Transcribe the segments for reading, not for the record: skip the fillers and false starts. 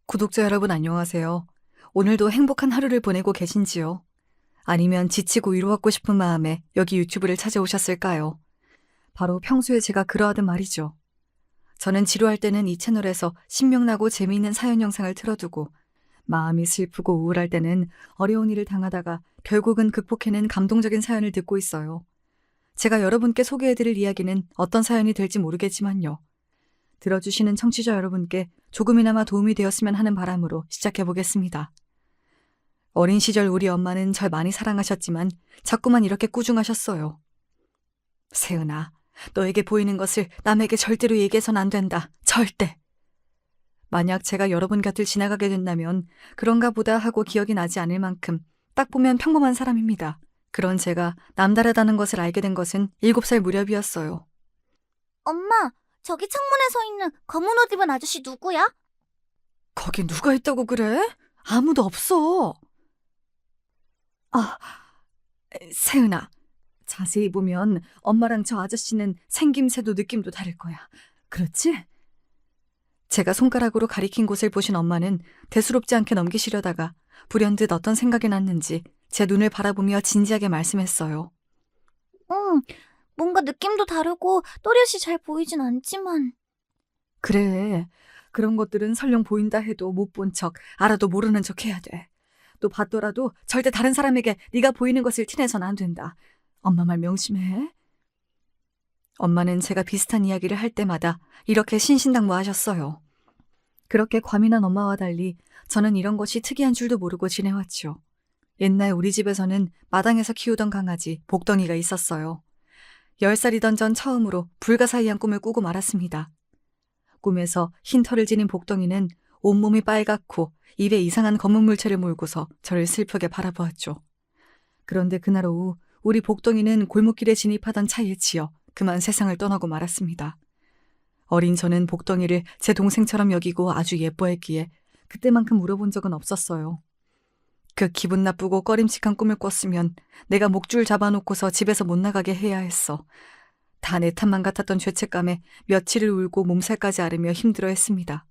구독자 여러분 안녕하세요. 오늘도 행복한 하루를 보내고 계신지요? 아니면 지치고 위로받고 싶은 마음에 여기 유튜브를 찾아오셨을까요? 바로 평소에 제가 그러하던 말이죠. 저는 지루할 때는 이 채널에서 신명나고 재미있는 사연 영상을 틀어두고 마음이 슬프고 우울할 때는 어려운 일을 당하다가 결국은 극복해낸 감동적인 사연을 듣고 있어요. 제가 여러분께 소개해드릴 이야기는 어떤 사연이 될지 모르겠지만요. 들어주시는 청취자 여러분께 조금이나마 도움이 되었으면 하는 바람으로 시작해보겠습니다. 어린 시절 우리 엄마는 절 많이 사랑하셨지만 자꾸만 이렇게 꾸중하셨어요. 세은아, 너에게 보이는 것을 남에게 절대로 얘기해선 안 된다. 절대. 만약 제가 여러분 곁을 지나가게 된다면 그런가 보다 하고 기억이 나지 않을 만큼 딱 보면 평범한 사람입니다. 그런 제가 남다르다는 것을 알게 된 것은 7살 무렵이었어요. 엄마, 저기 창문에 서 있는 검은 옷 입은 아저씨 누구야? 거기 누가 있다고 그래? 아무도 없어. 아, 세은아. 자세히 보면 엄마랑 저 아저씨는 생김새도 느낌도 다를 거야. 그렇지? 제가 손가락으로 가리킨 곳을 보신 엄마는 대수롭지 않게 넘기시려다가 불현듯 어떤 생각이 났는지 제 눈을 바라보며 진지하게 말씀했어요. 응, 뭔가 느낌도 다르고 또렷이 잘 보이진 않지만. 그래. 그런 것들은 설령 보인다 해도 못 본 척, 알아도 모르는 척 해야 돼. 또 봤더라도 절대 다른 사람에게 네가 보이는 것을 티내선 안 된다. 엄마 말 명심해. 엄마는 제가 비슷한 이야기를 할 때마다 이렇게 신신당부하셨어요. 그렇게 과민한 엄마와 달리 저는 이런 것이 특이한 줄도 모르고 지내왔죠. 옛날 우리 집에서는 마당에서 키우던 강아지 복덩이가 있었어요. 10살이던 전 처음으로 불가사의한 꿈을 꾸고 말았습니다. 꿈에서 흰 털을 지닌 복덩이는 온몸이 빨갛고 입에 이상한 검은 물체를 물고서 저를 슬프게 바라보았죠. 그런데 그날 오후 우리 복덩이는 골목길에 진입하던 차에 치여 그만 세상을 떠나고 말았습니다. 어린 저는 복덩이를 제 동생처럼 여기고 아주 예뻐했기에 그때만큼 물어본 적은 없었어요. 그 기분 나쁘고 꺼림칙한 꿈을 꿨으면 내가 목줄 잡아놓고서 집에서 못 나가게 해야 했어. 다 내 탓만 같았던 죄책감에 며칠을 울고 몸살까지 앓으며 힘들어했습니다.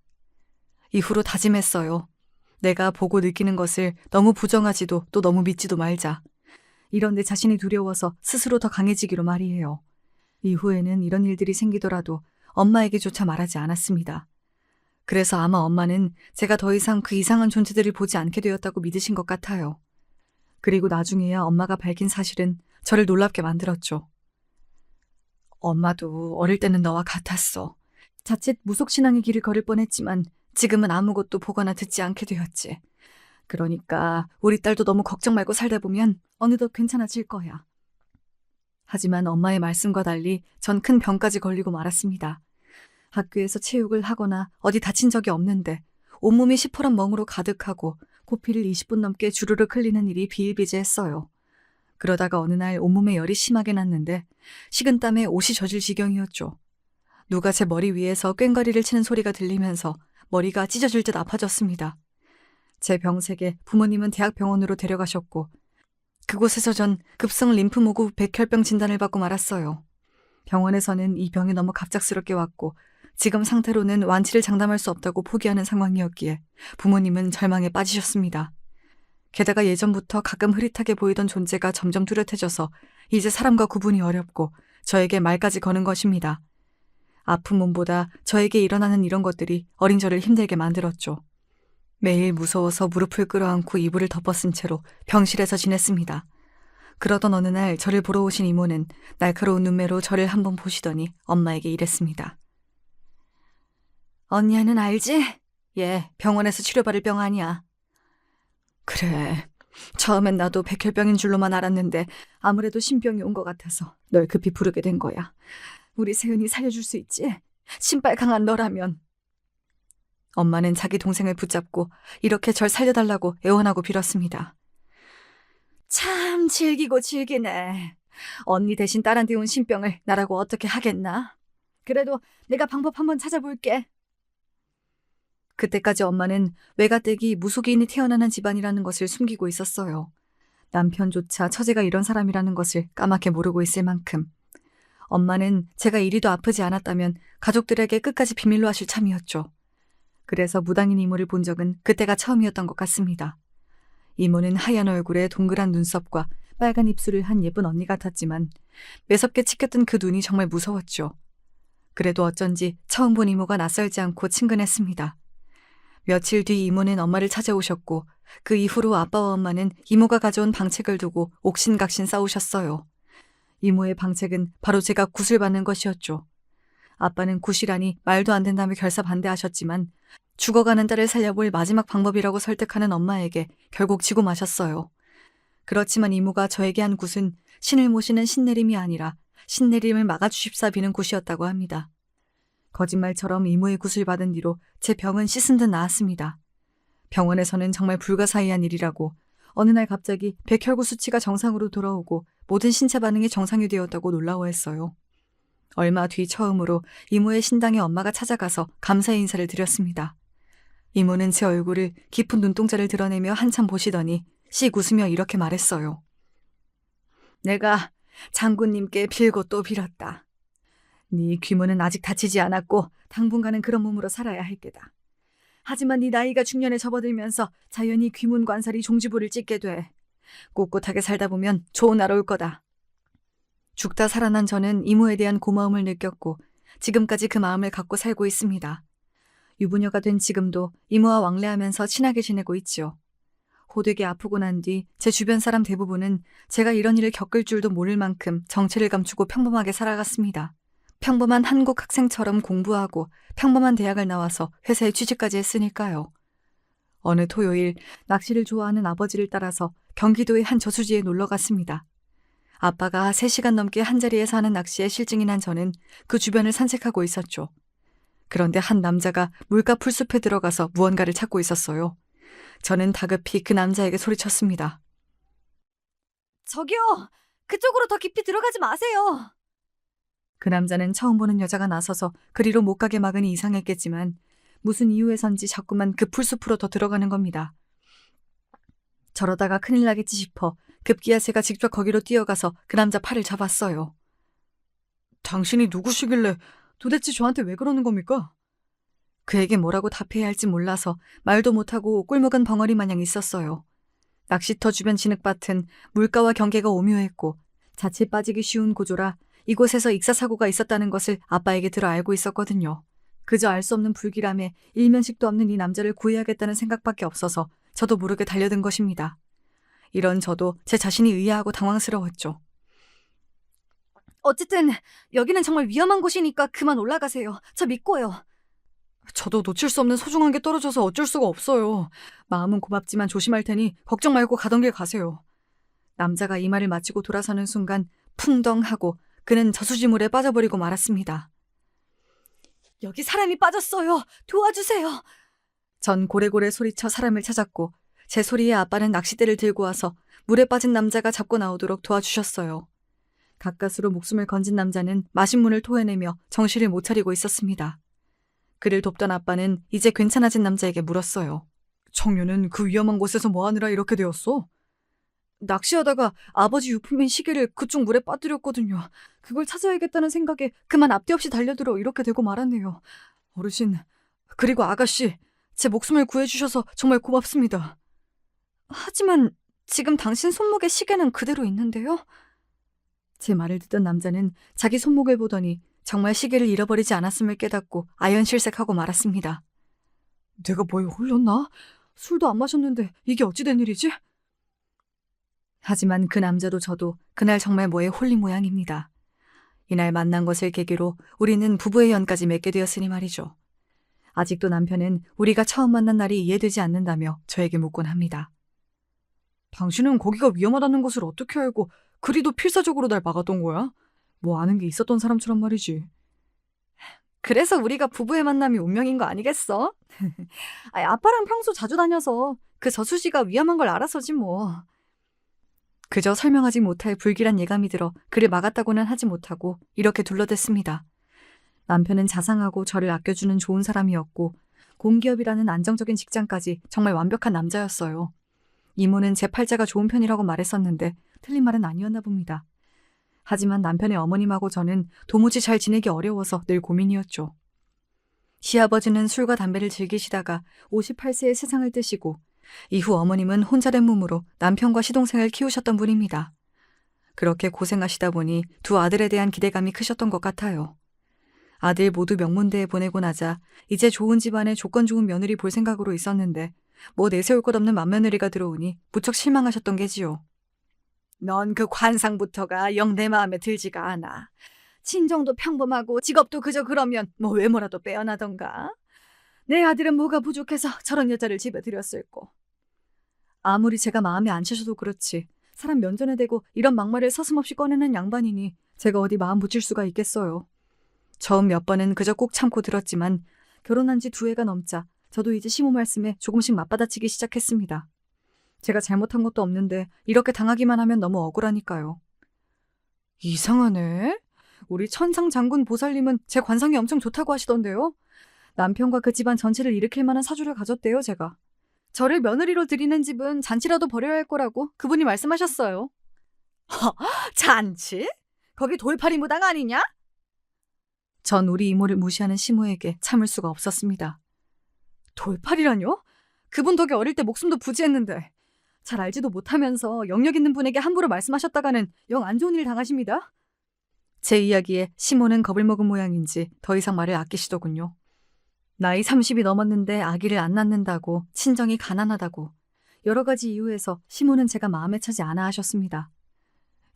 이후로 다짐했어요. 내가 보고 느끼는 것을 너무 부정하지도 또 너무 믿지도 말자. 이런 내 자신이 두려워서 스스로 더 강해지기로 말이에요. 이후에는 이런 일들이 생기더라도 엄마에게조차 말하지 않았습니다. 그래서 아마 엄마는 제가 더 이상 그 이상한 존재들을 보지 않게 되었다고 믿으신 것 같아요. 그리고 나중에야 엄마가 밝힌 사실은 저를 놀랍게 만들었죠. 엄마도 어릴 때는 너와 같았어. 자칫 무속신앙의 길을 걸을 뻔했지만 지금은 아무것도 보거나 듣지 않게 되었지. 그러니까 우리 딸도 너무 걱정 말고 살다 보면 어느덧 괜찮아질 거야. 하지만 엄마의 말씀과 달리 전 큰 병까지 걸리고 말았습니다. 학교에서 체육을 하거나 어디 다친 적이 없는데 온몸이 시퍼런 멍으로 가득하고 코피를 20분 넘게 주르륵 흘리는 일이 비일비재했어요. 그러다가 어느 날 온몸에 열이 심하게 났는데 식은땀에 옷이 젖을 지경이었죠. 누가 제 머리 위에서 꽹과리를 치는 소리가 들리면서 머리가 찢어질 듯 아파졌습니다. 제 병색에 부모님은 대학병원으로 데려가셨고 그곳에서 전 급성 림프모구 백혈병 진단을 받고 말았어요. 병원에서는 이 병이 너무 갑작스럽게 왔고 지금 상태로는 완치를 장담할 수 없다고 포기하는 상황이었기에 부모님은 절망에 빠지셨습니다. 게다가 예전부터 가끔 흐릿하게 보이던 존재가 점점 뚜렷해져서 이제 사람과 구분이 어렵고 저에게 말까지 거는 것입니다. 아픈 몸보다 저에게 일어나는 이런 것들이 어린 저를 힘들게 만들었죠. 매일 무서워서 무릎을 끌어안고 이불을 덮어쓴 채로 병실에서 지냈습니다. 그러던 어느 날 저를 보러 오신 이모는 날카로운 눈매로 저를 한번 보시더니 엄마에게 이랬습니다. 언니는 알지? 얘 병원에서 치료받을 병 아니야. 그래. 처음엔 나도 백혈병인 줄로만 알았는데 아무래도 신병이 온 것 같아서 널 급히 부르게 된 거야. 우리 세은이 살려줄 수 있지? 신발 강한 너라면. 엄마는 자기 동생을 붙잡고 이렇게 절 살려달라고 애원하고 빌었습니다. 참 질기고 질기네. 언니 대신 딸한테 온 신병을 나라고 어떻게 하겠나? 그래도 내가 방법 한번 찾아볼게. 그때까지 엄마는 외가댁이 무속인이 태어나는 집안이라는 것을 숨기고 있었어요. 남편조차 처제가 이런 사람이라는 것을 까맣게 모르고 있을 만큼. 엄마는 제가 이리도 아프지 않았다면 가족들에게 끝까지 비밀로 하실 참이었죠. 그래서 무당인 이모를 본 적은 그때가 처음이었던 것 같습니다. 이모는 하얀 얼굴에 동그란 눈썹과 빨간 입술을 한 예쁜 언니 같았지만 매섭게 치켰던 그 눈이 정말 무서웠죠. 그래도 어쩐지 처음 본 이모가 낯설지 않고 친근했습니다. 며칠 뒤 이모는 엄마를 찾아오셨고 그 이후로 아빠와 엄마는 이모가 가져온 방책을 두고 옥신각신 싸우셨어요. 이모의 방책은 바로 제가 굿을 받는 것이었죠. 아빠는 굿이라니 말도 안 된다며 결사 반대하셨지만 죽어가는 딸을 살려볼 마지막 방법이라고 설득하는 엄마에게 결국 지고 마셨어요. 그렇지만 이모가 저에게 한 굿은 신을 모시는 신내림이 아니라 신내림을 막아주십사 비는 굿이었다고 합니다. 거짓말처럼 이모의 굿을 받은 뒤로 제 병은 씻은 듯 나았습니다. 병원에서는 정말 불가사의한 일이라고 어느 날 갑자기 백혈구 수치가 정상으로 돌아오고 모든 신체 반응이 정상이 되었다고 놀라워했어요. 얼마 뒤 처음으로 이모의 신당에 엄마가 찾아가서 감사의 인사를 드렸습니다. 이모는 제 얼굴을 깊은 눈동자를 드러내며 한참 보시더니 씩 웃으며 이렇게 말했어요. 내가 장군님께 빌고 또 빌었다. 네 귀문은 아직 다치지 않았고 당분간은 그런 몸으로 살아야 할 게다. 하지만 네 나이가 중년에 접어들면서 자연히 귀문 관살이 종지부를 찍게 돼. 꿋꿋하게 살다 보면 좋은 날 올 거다. 죽다 살아난 저는 이모에 대한 고마움을 느꼈고 지금까지 그 마음을 갖고 살고 있습니다. 유부녀가 된 지금도 이모와 왕래하면서 친하게 지내고 있죠. 호되게 아프고 난 뒤 제 주변 사람 대부분은 제가 이런 일을 겪을 줄도 모를 만큼 정체를 감추고 평범하게 살아갔습니다. 평범한 한국 학생처럼 공부하고 평범한 대학을 나와서 회사에 취직까지 했으니까요. 어느 토요일 낚시를 좋아하는 아버지를 따라서 경기도의 한 저수지에 놀러 갔습니다. 아빠가 3시간 넘게 한자리에서 하는 낚시에 실증이 난 저는 그 주변을 산책하고 있었죠. 그런데 한 남자가 물가 풀숲에 들어가서 무언가를 찾고 있었어요. 저는 다급히 그 남자에게 소리쳤습니다. 저기요! 그쪽으로 더 깊이 들어가지 마세요! 그 남자는 처음 보는 여자가 나서서 그리로 못 가게 막으니 이상했겠지만 무슨 이유에선지 자꾸만 그 풀숲으로 더 들어가는 겁니다. 저러다가 큰일 나겠지 싶어 급기야 제가 직접 거기로 뛰어가서 그 남자 팔을 잡았어요. 당신이 누구시길래 도대체 저한테 왜 그러는 겁니까? 그에게 뭐라고 답해야 할지 몰라서 말도 못하고 꿀먹은 벙어리 마냥 있었어요. 낚시터 주변 진흙밭은 물가와 경계가 오묘했고 자칫 빠지기 쉬운 고조라 이곳에서 익사사고가 있었다는 것을 아빠에게 들어 알고 있었거든요. 그저 알 수 없는 불길함에 일면식도 없는 이 남자를 구해야겠다는 생각밖에 없어서 저도 모르게 달려든 것입니다. 이런 저도 제 자신이 의아하고 당황스러웠죠. 어쨌든 여기는 정말 위험한 곳이니까 그만 올라가세요. 저 믿고요. 저도 놓칠 수 없는 소중한 게 떨어져서 어쩔 수가 없어요. 마음은 고맙지만 조심할 테니 걱정 말고 가던 길 가세요. 남자가 이 말을 마치고 돌아서는 순간 풍덩하고 그는 저수지물에 빠져버리고 말았습니다. 여기 사람이 빠졌어요. 도와주세요. 전 고래고래 소리쳐 사람을 찾았고 제 소리에 아빠는 낚싯대를 들고 와서 물에 빠진 남자가 잡고 나오도록 도와주셨어요. 가까스로 목숨을 건진 남자는 마신문을 토해내며 정신을 못 차리고 있었습니다. 그를 돕던 아빠는 이제 괜찮아진 남자에게 물었어요. 청년은 그 위험한 곳에서 뭐하느라 이렇게 되었어? 낚시하다가 아버지 유품인 시계를 그쪽 물에 빠뜨렸거든요. 그걸 찾아야겠다는 생각에 그만 앞뒤 없이 달려들어 이렇게 되고 말았네요. 어르신, 그리고 아가씨, 제 목숨을 구해주셔서 정말 고맙습니다. 하지만 지금 당신 손목에 시계는 그대로 있는데요? 제 말을 듣던 남자는 자기 손목을 보더니 정말 시계를 잃어버리지 않았음을 깨닫고 아연실색하고 말았습니다. 내가 뭐에 홀렸나? 술도 안 마셨는데 이게 어찌 된 일이지? 하지만 그 남자도 저도 그날 정말 뭐에 홀린 모양입니다. 이날 만난 것을 계기로 우리는 부부의 연까지 맺게 되었으니 말이죠. 아직도 남편은 우리가 처음 만난 날이 이해되지 않는다며 저에게 묻곤 합니다. 당신은 거기가 위험하다는 것을 어떻게 알고 그리도 필사적으로 날 막았던 거야? 뭐 아는 게 있었던 사람처럼 말이지. 그래서 우리가 부부의 만남이 운명인 거 아니겠어? 아니, 아빠랑 평소 자주 다녀서 그 저수지가 위험한 걸 알아서지 뭐. 그저 설명하지 못할 불길한 예감이 들어 그를 막았다고는 하지 못하고 이렇게 둘러댔습니다. 남편은 자상하고 저를 아껴주는 좋은 사람이었고 공기업이라는 안정적인 직장까지 정말 완벽한 남자였어요. 이모는 제 팔자가 좋은 편이라고 말했었는데 틀린 말은 아니었나 봅니다. 하지만 남편의 어머님하고 저는 도무지 잘 지내기 어려워서 늘 고민이었죠. 시아버지는 술과 담배를 즐기시다가 58세에 세상을 뜨시고 이후 어머님은 혼자 된 몸으로 남편과 시동생을 키우셨던 분입니다. 그렇게 고생하시다 보니 두 아들에 대한 기대감이 크셨던 것 같아요. 아들 모두 명문대에 보내고 나자 이제 좋은 집안에 조건 좋은 며느리 볼 생각으로 있었는데 뭐 내세울 것 없는 맏며느리가 들어오니 무척 실망하셨던 게지요. 넌 그 관상부터가 영 내 마음에 들지가 않아. 친정도 평범하고 직업도 그저 그러면 뭐 외모라도 빼어나던가. 내 아들은 뭐가 부족해서 저런 여자를 집에 들였을꼬. 아무리 제가 마음에 안 차셔도 그렇지 사람 면전에 대고 이런 막말을 서슴없이 꺼내는 양반이니 제가 어디 마음 붙일 수가 있겠어요. 처음 몇 번은 그저 꼭 참고 들었지만 결혼한 지 2해가 넘자 저도 이제 시모 말씀에 조금씩 맞받아치기 시작했습니다. 제가 잘못한 것도 없는데 이렇게 당하기만 하면 너무 억울하니까요. 이상하네. 우리 천상 장군 보살님은 제 관상이 엄청 좋다고 하시던데요. 남편과 그 집안 전체를 일으킬 만한 사주를 가졌대요, 제가. 저를 며느리로 들이는 집은 잔치라도 벌여야 할 거라고 그분이 말씀하셨어요. 잔치? 거기 돌팔이 무당 아니냐? 전 우리 이모를 무시하는 시모에게 참을 수가 없었습니다. 돌팔이라뇨? 그분 덕에 어릴 때 목숨도 부지했는데 잘 알지도 못하면서 영역 있는 분에게 함부로 말씀하셨다가는 영 안 좋은 일 당하십니다. 제 이야기에 시모는 겁을 먹은 모양인지 더 이상 말을 아끼시더군요. 나이 30이 넘었는데 아기를 안 낳는다고, 친정이 가난하다고 여러 가지 이유에서 시모는 제가 마음에 차지 않아 하셨습니다.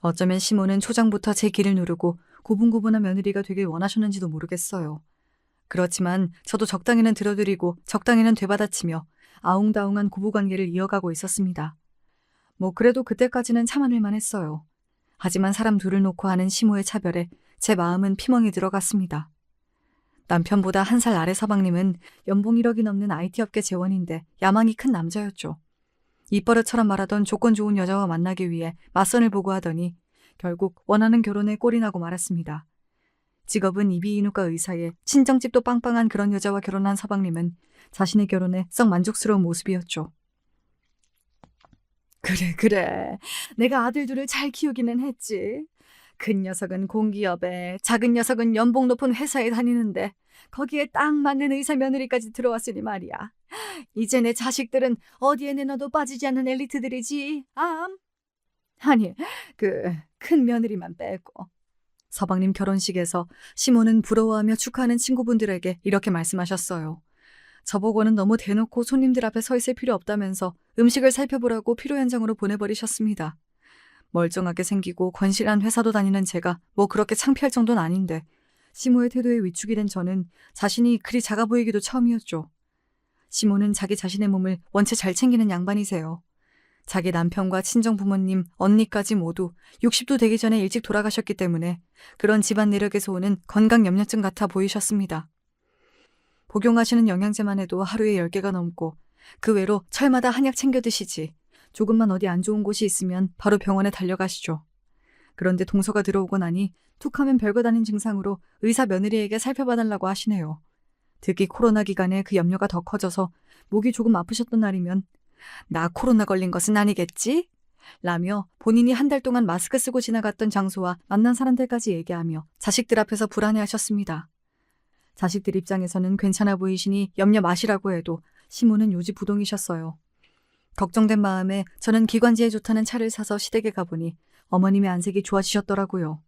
어쩌면 시모는 초장부터 제 길을 누르고 고분고분한 며느리가 되길 원하셨는지도 모르겠어요. 그렇지만 저도 적당히는 들어드리고 적당히는 되받아치며 아웅다웅한 고부관계를 이어가고 있었습니다. 뭐 그래도 그때까지는 참아낼만 했어요. 하지만 사람 둘을 놓고 하는 시모의 차별에 제 마음은 피멍이 들어갔습니다. 남편보다 1살 아래 서방님은 연봉 1억이 넘는 IT업계 재원인데 야망이 큰 남자였죠. 입버릇처럼 말하던 조건 좋은 여자와 만나기 위해 맞선을 보고 하더니 결국 원하는 결혼에 꼴이 나고 말았습니다. 직업은 이비인후과 의사에 친정집도 빵빵한 그런 여자와 결혼한 서방님은 자신의 결혼에 썩 만족스러운 모습이었죠. 그래. 내가 아들 둘을 잘 키우기는 했지. 큰 녀석은 공기업에, 작은 녀석은 연봉 높은 회사에 다니는데 거기에 딱 맞는 의사 며느리까지 들어왔으니 말이야. 이제 내 자식들은 어디에 내놔도 빠지지 않는 엘리트들이지. 아니, 그 큰 며느리만 빼고. 서방님 결혼식에서 시모는 부러워하며 축하하는 친구분들에게 이렇게 말씀하셨어요. 저보고는 너무 대놓고 손님들 앞에 서 있을 필요 없다면서 음식을 살펴보라고 필요 현장으로 보내버리셨습니다. 멀쩡하게 생기고 건실한 회사도 다니는 제가 뭐 그렇게 창피할 정도는 아닌데 시모의 태도에 위축이 된 저는 자신이 그리 작아 보이기도 처음이었죠. 시모는 자기 자신의 몸을 원체 잘 챙기는 양반이세요. 자기 남편과 친정 부모님, 언니까지 모두 60도 되기 전에 일찍 돌아가셨기 때문에 그런 집안 내력에서 오는 건강 염려증 같아 보이셨습니다. 복용하시는 영양제만 해도 하루에 10개가 넘고 그 외로 철마다 한약 챙겨 드시지 조금만 어디 안 좋은 곳이 있으면 바로 병원에 달려가시죠. 그런데 동서가 들어오고 나니 툭하면 별것 아닌 증상으로 의사 며느리에게 살펴봐달라고 하시네요. 특히 코로나 기간에 그 염려가 더 커져서 목이 조금 아프셨던 날이면 나 코로나 걸린 것은 아니겠지? 라며 본인이 1달 동안 마스크 쓰고 지나갔던 장소와 만난 사람들까지 얘기하며 자식들 앞에서 불안해하셨습니다. 자식들 입장에서는 괜찮아 보이시니 염려 마시라고 해도 시모는 요지부동이셨어요. 걱정된 마음에 저는 기관지에 좋다는 차를 사서 시댁에 가보니 어머님의 안색이 좋아지셨더라고요.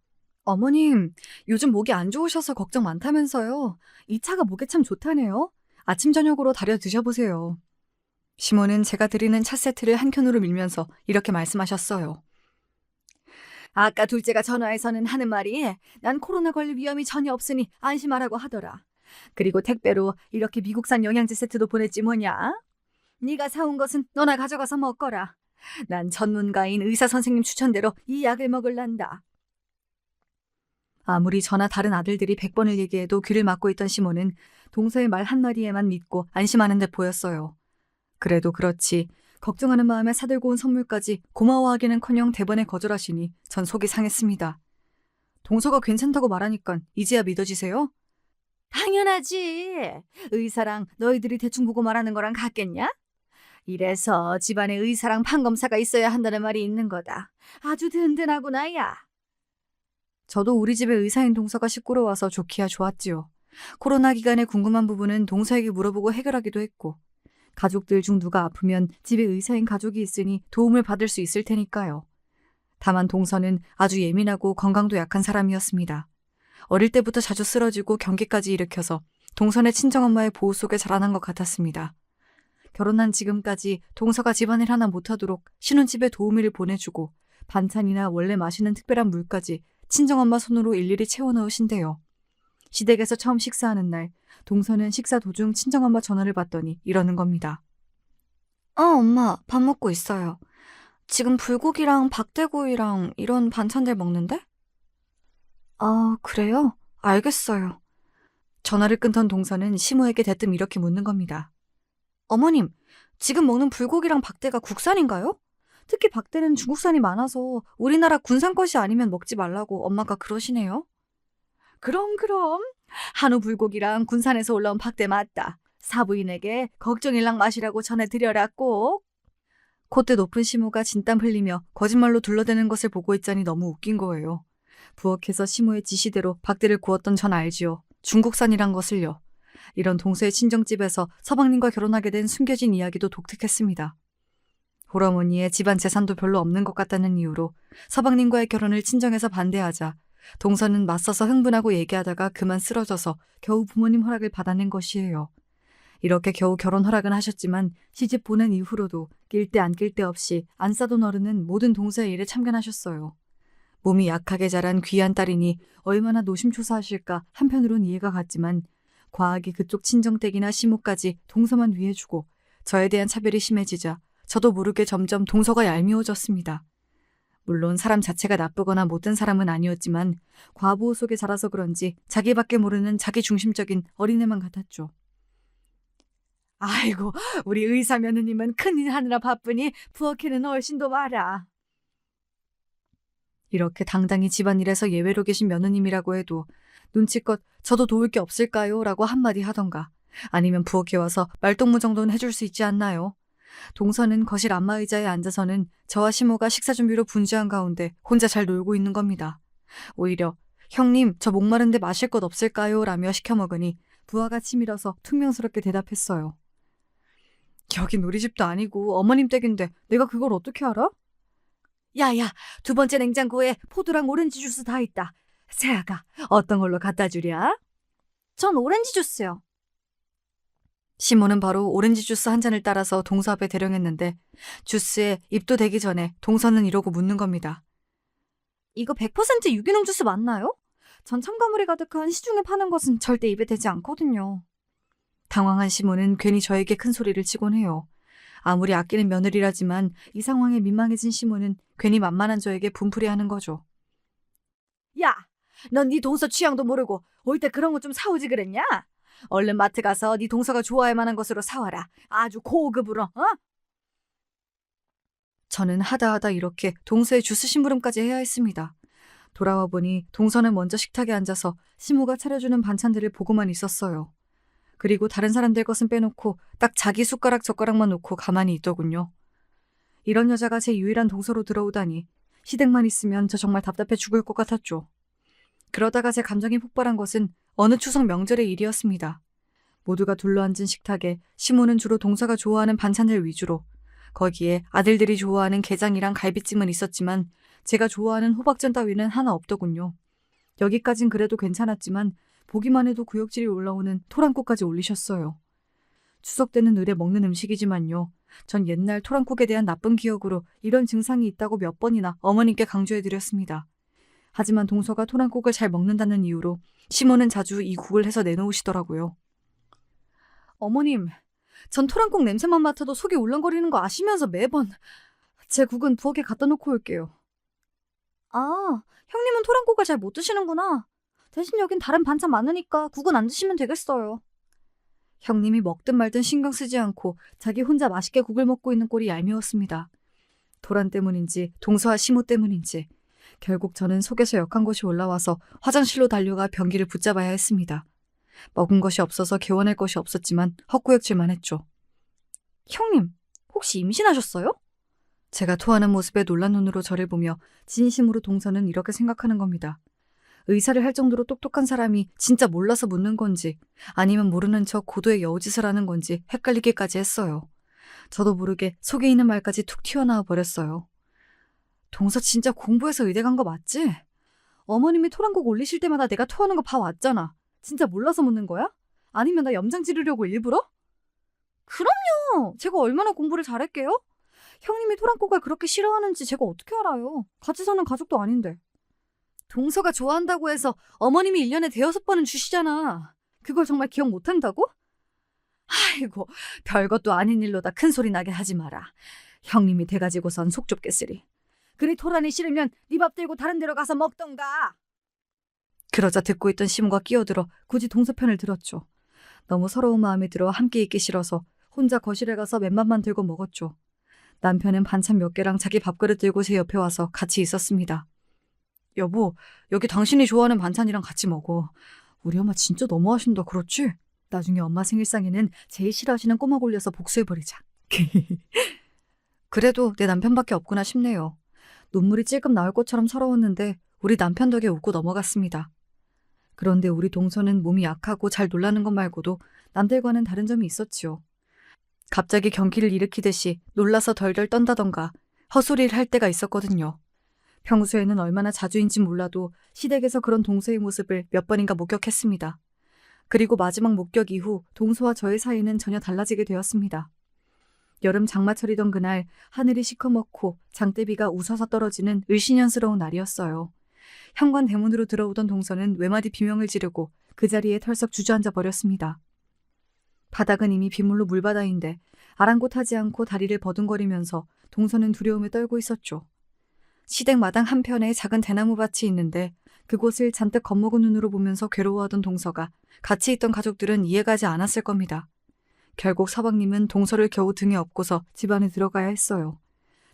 어머님, 요즘 목이 안 좋으셔서 걱정 많다면서요. 이 차가 목에 참 좋다네요. 아침 저녁으로 다려 드셔보세요. 시모는 제가 드리는 차 세트를 한 켠으로 밀면서 이렇게 말씀하셨어요. 아까 둘째가 전화해서는 하는 말이 난 코로나 걸릴 위험이 전혀 없으니 안심하라고 하더라. 그리고 택배로 이렇게 미국산 영양제 세트도 보냈지 뭐냐. 네가 사온 것은 너나 가져가서 먹거라. 난 전문가인 의사 선생님 추천대로 이 약을 먹을란다. 아무리 저나 다른 아들들이 100번을 얘기해도 귀를 막고 있던 시모는 동서의 말 한마디에만 믿고 안심하는 듯 보였어요. 그래도 그렇지 걱정하는 마음에 사들고 온 선물까지 고마워하기는커녕 대번에 거절하시니 전 속이 상했습니다. 동서가 괜찮다고 말하니까 이제야 믿어지세요? 당연하지. 의사랑 너희들이 대충 보고 말하는 거랑 같겠냐? 이래서 집안에 의사랑 판검사가 있어야 한다는 말이 있는 거다. 아주 든든하구나, 야. 저도 우리 집에 의사인 동서가 식구로 와서 좋기야 좋았지요. 코로나 기간에 궁금한 부분은 동서에게 물어보고 해결하기도 했고, 가족들 중 누가 아프면 집에 의사인 가족이 있으니 도움을 받을 수 있을 테니까요. 다만 동서는 아주 예민하고 건강도 약한 사람이었습니다. 어릴 때부터 자주 쓰러지고 경기까지 일으켜서 동선의 친정엄마의 보호 속에 자라난 것 같았습니다. 결혼한 지금까지 동서가 집안일 하나 못하도록 신혼집에 도우미를 보내주고 반찬이나 원래 마시는 특별한 물까지 친정엄마 손으로 일일이 채워넣으신대요. 시댁에서 처음 식사하는 날 동서는 식사 도중 친정엄마 전화를 받더니 이러는 겁니다. 엄마, 밥 먹고 있어요. 지금 불고기랑 박대구이랑 이런 반찬들 먹는데? 아, 그래요? 알겠어요. 전화를 끊던 동서는 시모에게 대뜸 이렇게 묻는 겁니다. 어머님, 지금 먹는 불고기랑 박대가 국산인가요? 특히 박대는 중국산이 많아서 우리나라 군산 것이 아니면 먹지 말라고 엄마가 그러시네요. 그럼. 한우 불고기랑 군산에서 올라온 박대 맞다. 사부인에게 걱정일랑 마시라고 전해드려라 꼭. 콧대 높은 시모가 진땀 흘리며 거짓말로 둘러대는 것을 보고 있자니 너무 웃긴 거예요. 부엌에서 시모의 지시대로 박대를 구웠던 전 알지요. 중국산이란 것을요. 이런 동서의 친정집에서 서방님과 결혼하게 된 숨겨진 이야기도 독특했습니다. 홀어머니의 집안 재산도 별로 없는 것 같다는 이유로 서방님과의 결혼을 친정에서 반대하자 동서는 맞서서 흥분하고 얘기하다가 그만 쓰러져서 겨우 부모님 허락을 받아낸 것이에요. 이렇게 겨우 결혼 허락은 하셨지만 시집 보낸 이후로도 낄 때 안 낄 때 없이 안 싸돈 어른은 모든 동서의 일에 참견하셨어요. 몸이 약하게 자란 귀한 딸이니 얼마나 노심초사하실까 한편으론 이해가 갔지만 과하게 그쪽 친정댁이나 시모까지 동서만 위해주고 저에 대한 차별이 심해지자 저도 모르게 점점 동서가 얄미워졌습니다. 물론 사람 자체가 나쁘거나 못된 사람은 아니었지만 과보호 속에 자라서 그런지 자기밖에 모르는 자기 중심적인 어린애만 같았죠. 아이고, 우리 의사 며느님은 큰일 하느라 바쁘니 부엌에는 얼씬도 마라. 이렇게 당당히 집안일에서 예외로 계신 며느님이라고 해도 눈치껏 저도 도울 게 없을까요? 라고 한마디 하던가 아니면 부엌에 와서 말동무 정도는 해줄 수 있지 않나요? 동서는 거실 안마의자에 앉아서는 저와 시모가 식사 준비로 분주한 가운데 혼자 잘 놀고 있는 겁니다. 오히려 형님 저 목마른데 마실 것 없을까요? 라며 시켜 먹으니 부하가 치밀어서 퉁명스럽게 대답했어요. 여긴 우리 집도 아니고 어머님 댁인데 내가 그걸 어떻게 알아? 야야, 두 번째 냉장고에 포도랑 오렌지 주스 다 있다. 세아가 어떤 걸로 갖다 주랴? 전 오렌지 주스요. 시모는 바로 오렌지 주스 한 잔을 따라서 동서 앞에 대령했는데 주스에 입도 대기 전에 동서는 이러고 묻는 겁니다. 이거 100% 유기농 주스 맞나요? 전 첨가물이 가득한 시중에 파는 것은 절대 입에 대지 않거든요. 당황한 시모는 괜히 저에게 큰 소리를 치곤 해요. 아무리 아끼는 며느리라지만 이 상황에 민망해진 시모는 괜히 만만한 저에게 분풀이하는 거죠. 야, 넌 네 동서 취향도 모르고 올 때 그런 거 좀 사오지 그랬냐? 얼른 마트 가서 네 동서가 좋아할 만한 것으로 사와라. 아주 고급으로, 어? 저는 하다 이렇게 동서의 주스 심부름까지 해야 했습니다. 돌아와 보니 동서는 먼저 식탁에 앉아서 시모가 차려주는 반찬들을 보고만 있었어요. 그리고 다른 사람들 것은 빼놓고 딱 자기 숟가락 젓가락만 놓고 가만히 있더군요. 이런 여자가 제 유일한 동서로 들어오다니 시댁만 있으면 저 정말 답답해 죽을 것 같았죠. 그러다가 제 감정이 폭발한 것은 어느 추석 명절의 일이었습니다. 모두가 둘러앉은 식탁에 시모는 주로 동서가 좋아하는 반찬들 위주로 거기에 아들들이 좋아하는 게장이랑 갈비찜은 있었지만 제가 좋아하는 호박전 따위는 하나 없더군요. 여기까진 그래도 괜찮았지만 보기만 해도 구역질이 올라오는 토랑국까지 올리셨어요. 추석 때는 의례 먹는 음식이지만요. 전 옛날 토랑국에 대한 나쁜 기억으로 이런 증상이 있다고 몇 번이나 어머님께 강조해드렸습니다. 하지만 동서가 토랑국을 잘 먹는다는 이유로 시모는 자주 이 국을 해서 내놓으시더라고요. 어머님, 전 토랑국 냄새만 맡아도 속이 울렁거리는 거 아시면서 매번 제 국은 부엌에 갖다 놓고 올게요. 아, 형님은 토랑국을 잘 못 드시는구나. 대신 여긴 다른 반찬 많으니까 국은 안 드시면 되겠어요. 형님이 먹든 말든 신경 쓰지 않고 자기 혼자 맛있게 국을 먹고 있는 꼴이 얄미웠습니다. 도란 때문인지 동서와 시모 때문인지 결국 저는 속에서 역한 것이 올라와서 화장실로 달려가 변기를 붙잡아야 했습니다. 먹은 것이 없어서 개원할 것이 없었지만 헛구역질만 했죠. 형님, 혹시 임신하셨어요? 제가 토하는 모습에 놀란 눈으로 저를 보며 진심으로 동서는 이렇게 생각하는 겁니다. 의사를 할 정도로 똑똑한 사람이 진짜 몰라서 묻는 건지 아니면 모르는 척 고도의 여우짓을 하는 건지 헷갈리기까지 했어요. 저도 모르게 속에 있는 말까지 툭 튀어나와 버렸어요. 동서 진짜 공부해서 의대 간 거 맞지? 어머님이 토랑국 올리실 때마다 내가 토하는 거 봐왔잖아. 진짜 몰라서 묻는 거야? 아니면 나 염장 지르려고 일부러? 그럼요. 제가 얼마나 공부를 잘할게요? 형님이 토랑국을 그렇게 싫어하는지 제가 어떻게 알아요? 같이 사는 가족도 아닌데. 동서가 좋아한다고 해서 어머님이 1년에 대여섯 번은 주시잖아. 그걸 정말 기억 못한다고? 아이고, 별것도 아닌 일로다 큰 소리 나게 하지 마라. 형님이 돼가지고선 속 좁겠으리. 그리 토란이 싫으면 네 밥 들고 다른 데로 가서 먹던가. 그러자 듣고 있던 시모가 끼어들어 굳이 동서 편을 들었죠. 너무 서러운 마음이 들어 함께 있기 싫어서 혼자 거실에 가서 맨밥만 들고 먹었죠. 남편은 반찬 몇 개랑 자기 밥그릇 들고 제 옆에 와서 같이 있었습니다. 여보, 여기 당신이 좋아하는 반찬이랑 같이 먹어. 우리 엄마 진짜 너무하신다, 그렇지? 나중에 엄마 생일상에는 제일 싫어하시는 꼬막 올려서 복수해버리자. 그래도 내 남편밖에 없구나 싶네요. 눈물이 찔끔 나올 것처럼 서러웠는데 우리 남편 덕에 웃고 넘어갔습니다. 그런데 우리 동서는 몸이 약하고 잘 놀라는 것 말고도 남들과는 다른 점이 있었지요. 갑자기 경기를 일으키듯이 놀라서 덜덜 떤다던가 헛소리를 할 때가 있었거든요. 평소에는 얼마나 자주인지 몰라도 시댁에서 그런 동서의 모습을 몇 번인가 목격했습니다. 그리고 마지막 목격 이후 동서와 저의 사이는 전혀 달라지게 되었습니다. 여름 장마철이던 그날 하늘이 시커멓고 장대비가 우서서 떨어지는 을씨년스러운 날이었어요. 현관 대문으로 들어오던 동서는 외마디 비명을 지르고 그 자리에 털썩 주저앉아 버렸습니다. 바닥은 이미 빗물로 물바다인데 아랑곳하지 않고 다리를 버둥거리면서 동서는 두려움에 떨고 있었죠. 시댁 마당 한편에 작은 대나무밭이 있는데 그곳을 잔뜩 겁먹은 눈으로 보면서 괴로워하던 동서가 같이 있던 가족들은 이해가지 않았을 겁니다. 결국 서방님은 동서를 겨우 등에 업고서 집 안에 들어가야 했어요.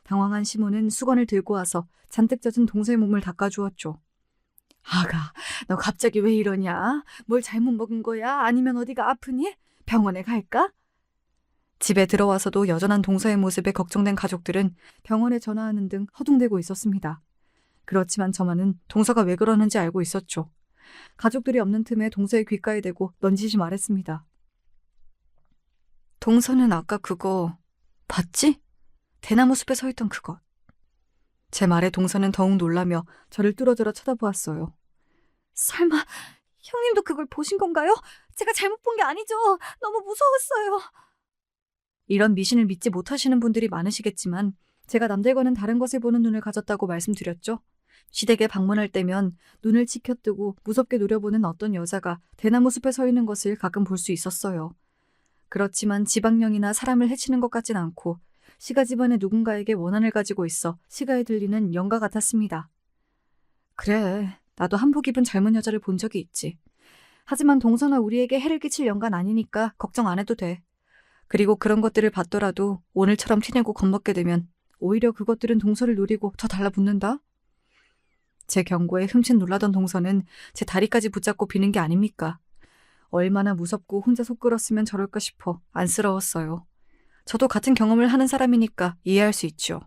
당황한 시모는 수건을 들고 와서 잔뜩 젖은 동서의 몸을 닦아주었죠. 아가, 너 갑자기 왜 이러냐? 뭘 잘못 먹은 거야? 아니면 어디가 아프니? 병원에 갈까? 집에 들어와서도 여전한 동서의 모습에 걱정된 가족들은 병원에 전화하는 등 허둥대고 있었습니다. 그렇지만 저만은 동서가 왜 그러는지 알고 있었죠. 가족들이 없는 틈에 동서의 귓가에 대고 넌지시 말했습니다. 동서는 아까 그거 봤지? 대나무 숲에 서 있던 그것. 제 말에 동서는 더욱 놀라며 저를 뚫어져라 쳐다보았어요. 설마 형님도 그걸 보신 건가요? 제가 잘못 본 게 아니죠. 너무 무서웠어요. 이런 미신을 믿지 못하시는 분들이 많으시겠지만 제가 남들과는 다른 것을 보는 눈을 가졌다고 말씀드렸죠. 시댁에 방문할 때면 눈을 치켜뜨고 무섭게 노려보는 어떤 여자가 대나무 숲에 서 있는 것을 가끔 볼 수 있었어요. 그렇지만 지방령이나 사람을 해치는 것 같진 않고 시가 집안의 누군가에게 원한을 가지고 있어 시가에 들리는 영가 같았습니다. 그래, 나도 한복 입은 젊은 여자를 본 적이 있지. 하지만 동서나 우리에게 해를 끼칠 영가는 아니니까 걱정 안 해도 돼. 그리고 그런 것들을 봤더라도 오늘처럼 티내고 겁먹게 되면 오히려 그것들은 동서를 노리고 더 달라붙는다. 제 경고에 흠칫 놀라던 동서는 제 다리까지 붙잡고 비는 게 아닙니까? 얼마나 무섭고 혼자 속 끓었으면 저럴까 싶어 안쓰러웠어요. 저도 같은 경험을 하는 사람이니까 이해할 수 있죠.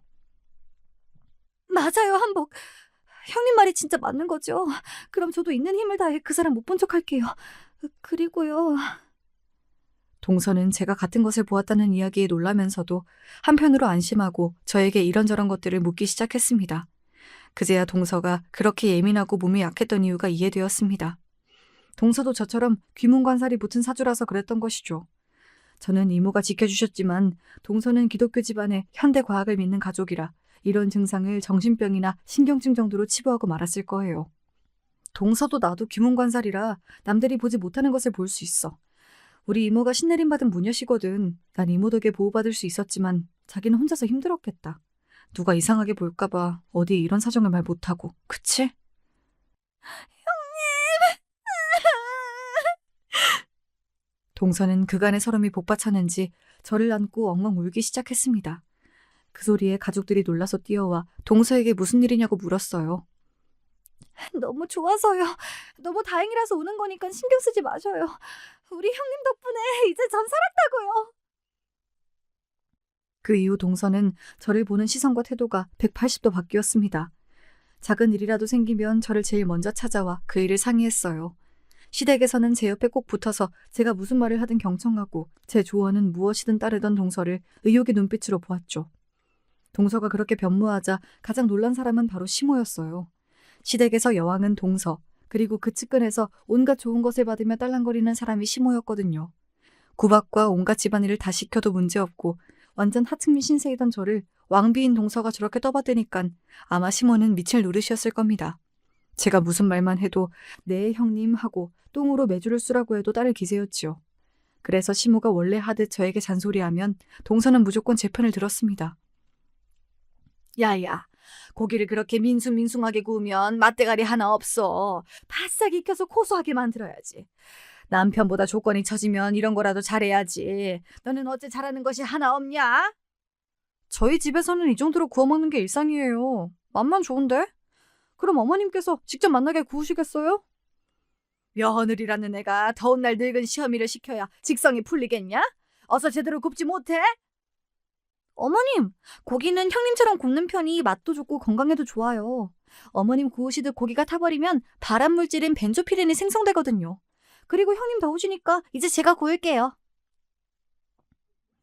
맞아요, 한복. 형님 말이 진짜 맞는 거죠. 그럼 저도 있는 힘을 다해 그 사람 못 본 척 할게요. 그리고요. 동서는 제가 같은 것을 보았다는 이야기에 놀라면서도 한편으로 안심하고 저에게 이런저런 것들을 묻기 시작했습니다. 그제야 동서가 그렇게 예민하고 몸이 약했던 이유가 이해되었습니다. 동서도 저처럼 귀문관살이 붙은 사주라서 그랬던 것이죠. 저는 이모가 지켜주셨지만 동서는 기독교 집안의 현대과학을 믿는 가족이라 이런 증상을 정신병이나 신경증 정도로 치부하고 말았을 거예요. 동서도 나도 귀문관살이라 남들이 보지 못하는 것을 볼 수 있어. 우리 이모가 신내림 받은 무녀시거든. 난 이모 덕에 보호받을 수 있었지만 자기는 혼자서 힘들었겠다. 누가 이상하게 볼까봐 어디에 이런 사정을 말 못하고. 그치? 동서는 그간의 서름이 복받쳤는지 저를 안고 엉엉 울기 시작했습니다. 그 소리에 가족들이 놀라서 뛰어와 동서에게 무슨 일이냐고 물었어요. 너무 좋아서요. 너무 다행이라서 우는 거니까 신경 쓰지 마셔요. 우리 형님 덕분에 이제 전 살았다고요. 그 이후 동서는 저를 보는 시선과 태도가 180도 바뀌었습니다. 작은 일이라도 생기면 저를 제일 먼저 찾아와 그 일을 상의했어요. 시댁에서는 제 옆에 꼭 붙어서 제가 무슨 말을 하든 경청하고 제 조언은 무엇이든 따르던 동서를 의욕의 눈빛으로 보았죠. 동서가 그렇게 변모하자 가장 놀란 사람은 바로 시모였어요. 시댁에서 여왕은 동서, 그리고 그 측근에서 온갖 좋은 것을 받으며 딸랑거리는 사람이 시모였거든요. 구박과 온갖 집안일을 다 시켜도 문제없고 완전 하층민 신세이던 저를 왕비인 동서가 저렇게 떠받드니깐 아마 시모는 미칠 노릇이었을 겁니다. 제가 무슨 말만 해도 네 형님 하고 똥으로 매주를 쓰라고 해도 따를 기세였지요. 그래서 시모가 원래 하듯 저에게 잔소리하면 동서는 무조건 제 편을 들었습니다. 야야, 고기를 그렇게 민숭민숭하게 구우면 맛대가리 하나 없어. 바싹 익혀서 고소하게 만들어야지. 남편보다 조건이 처지면 이런 거라도 잘해야지. 너는 어째 잘하는 것이 하나 없냐? 저희 집에서는 이 정도로 구워 먹는 게 일상이에요. 맛만 좋은데? 그럼 어머님께서 직접 만나게 구우시겠어요? 며느리라는 애가 더운 날 늙은 시어미를 시켜야 직성이 풀리겠냐? 어서 제대로 굽지 못해? 어머님, 고기는 형님처럼 굽는 편이 맛도 좋고 건강에도 좋아요. 어머님 구우시듯 고기가 타버리면 발암물질인 벤조피렌이 생성되거든요. 그리고 형님 더우시니까 이제 제가 구울게요.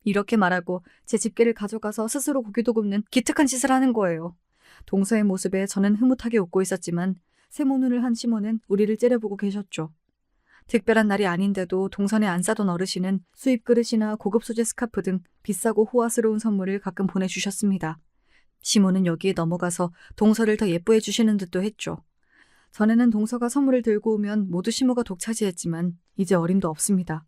이렇게 말하고 제 집게를 가져가서 스스로 고기도 굽는 기특한 짓을 하는 거예요. 동서의 모습에 저는 흐뭇하게 웃고 있었지만 세모눈을 한 시모는 우리를 째려보고 계셨죠. 특별한 날이 아닌데도 동선에 안 싸던 어르신은 수입 그릇이나 고급 소재 스카프 등 비싸고 호화스러운 선물을 가끔 보내주셨습니다. 시모는 여기에 넘어가서 동서를 더 예뻐해 주시는 듯도 했죠. 전에는 동서가 선물을 들고 오면 모두 시모가 독차지했지만 이제 어림도 없습니다.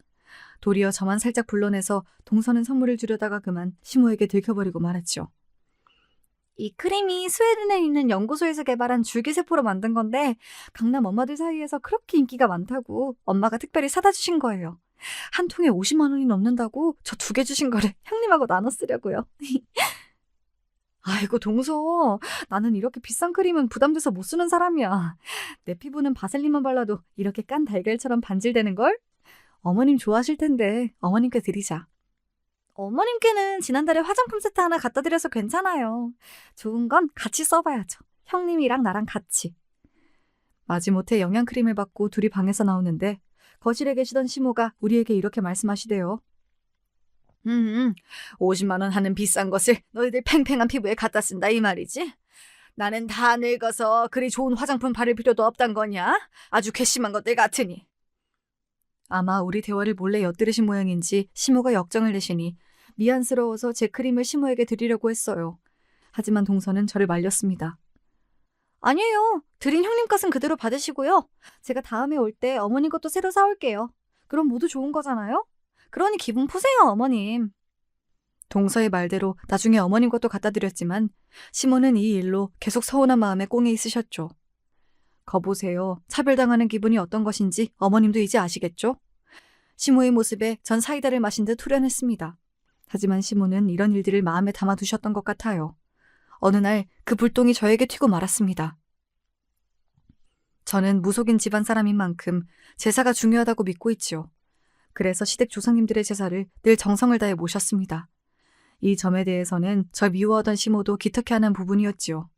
도리어 저만 살짝 불러내서 동서는 선물을 주려다가 그만 시모에게 들켜버리고 말았죠. 이 크림이 스웨덴에 있는 연구소에서 개발한 줄기세포로 만든 건데 강남 엄마들 사이에서 그렇게 인기가 많다고 엄마가 특별히 사다 주신 거예요. 한 통에 50만 원이 넘는다고 저 2개 주신 거를 형님하고 나눠 쓰려고요. 아이고 동서, 나는 이렇게 비싼 크림은 부담돼서 못 쓰는 사람이야. 내 피부는 바셀린만 발라도 이렇게 깐 달걀처럼 반질되는걸? 어머님 좋아하실 텐데 어머님께 드리자. 어머님께는 지난달에 화장품 세트 하나 갖다 드려서 괜찮아요. 좋은 건 같이 써봐야죠. 형님이랑 나랑 같이. 마지못해 영양크림을 받고 둘이 방에서 나오는데 거실에 계시던 시모가 우리에게 이렇게 말씀하시대요. 50만 원 하는 비싼 것을 너희들 팽팽한 피부에 갖다 쓴다 이 말이지? 나는 다 늙어서 그리 좋은 화장품 바를 필요도 없단 거냐? 아주 괘씸한 것들 같으니. 아마 우리 대화를 몰래 엿들으신 모양인지 시모가 역정을 내시니 미안스러워서 제 크림을 시모에게 드리려고 했어요. 하지만 동서는 저를 말렸습니다. 아니에요. 드린 형님 것은 그대로 받으시고요. 제가 다음에 올 때 어머님 것도 새로 사올게요. 그럼 모두 좋은 거잖아요? 그러니 기분 푸세요, 어머님. 동서의 말대로 나중에 어머님 것도 갖다 드렸지만 시모는 이 일로 계속 서운한 마음에 꽁에 있으셨죠. 거보세요. 차별당하는 기분이 어떤 것인지 어머님도 이제 아시겠죠? 시모의 모습에 전 사이다를 마신 듯 후련했습니다. 하지만 시모는 이런 일들을 마음에 담아두셨던 것 같아요. 어느 날 그 불똥이 저에게 튀고 말았습니다. 저는 무속인 집안 사람인 만큼 제사가 중요하다고 믿고 있지요. 그래서 시댁 조상님들의 제사를 늘 정성을 다해 모셨습니다. 이 점에 대해서는 저 미워하던 시모도 기특해하는 부분이었지요.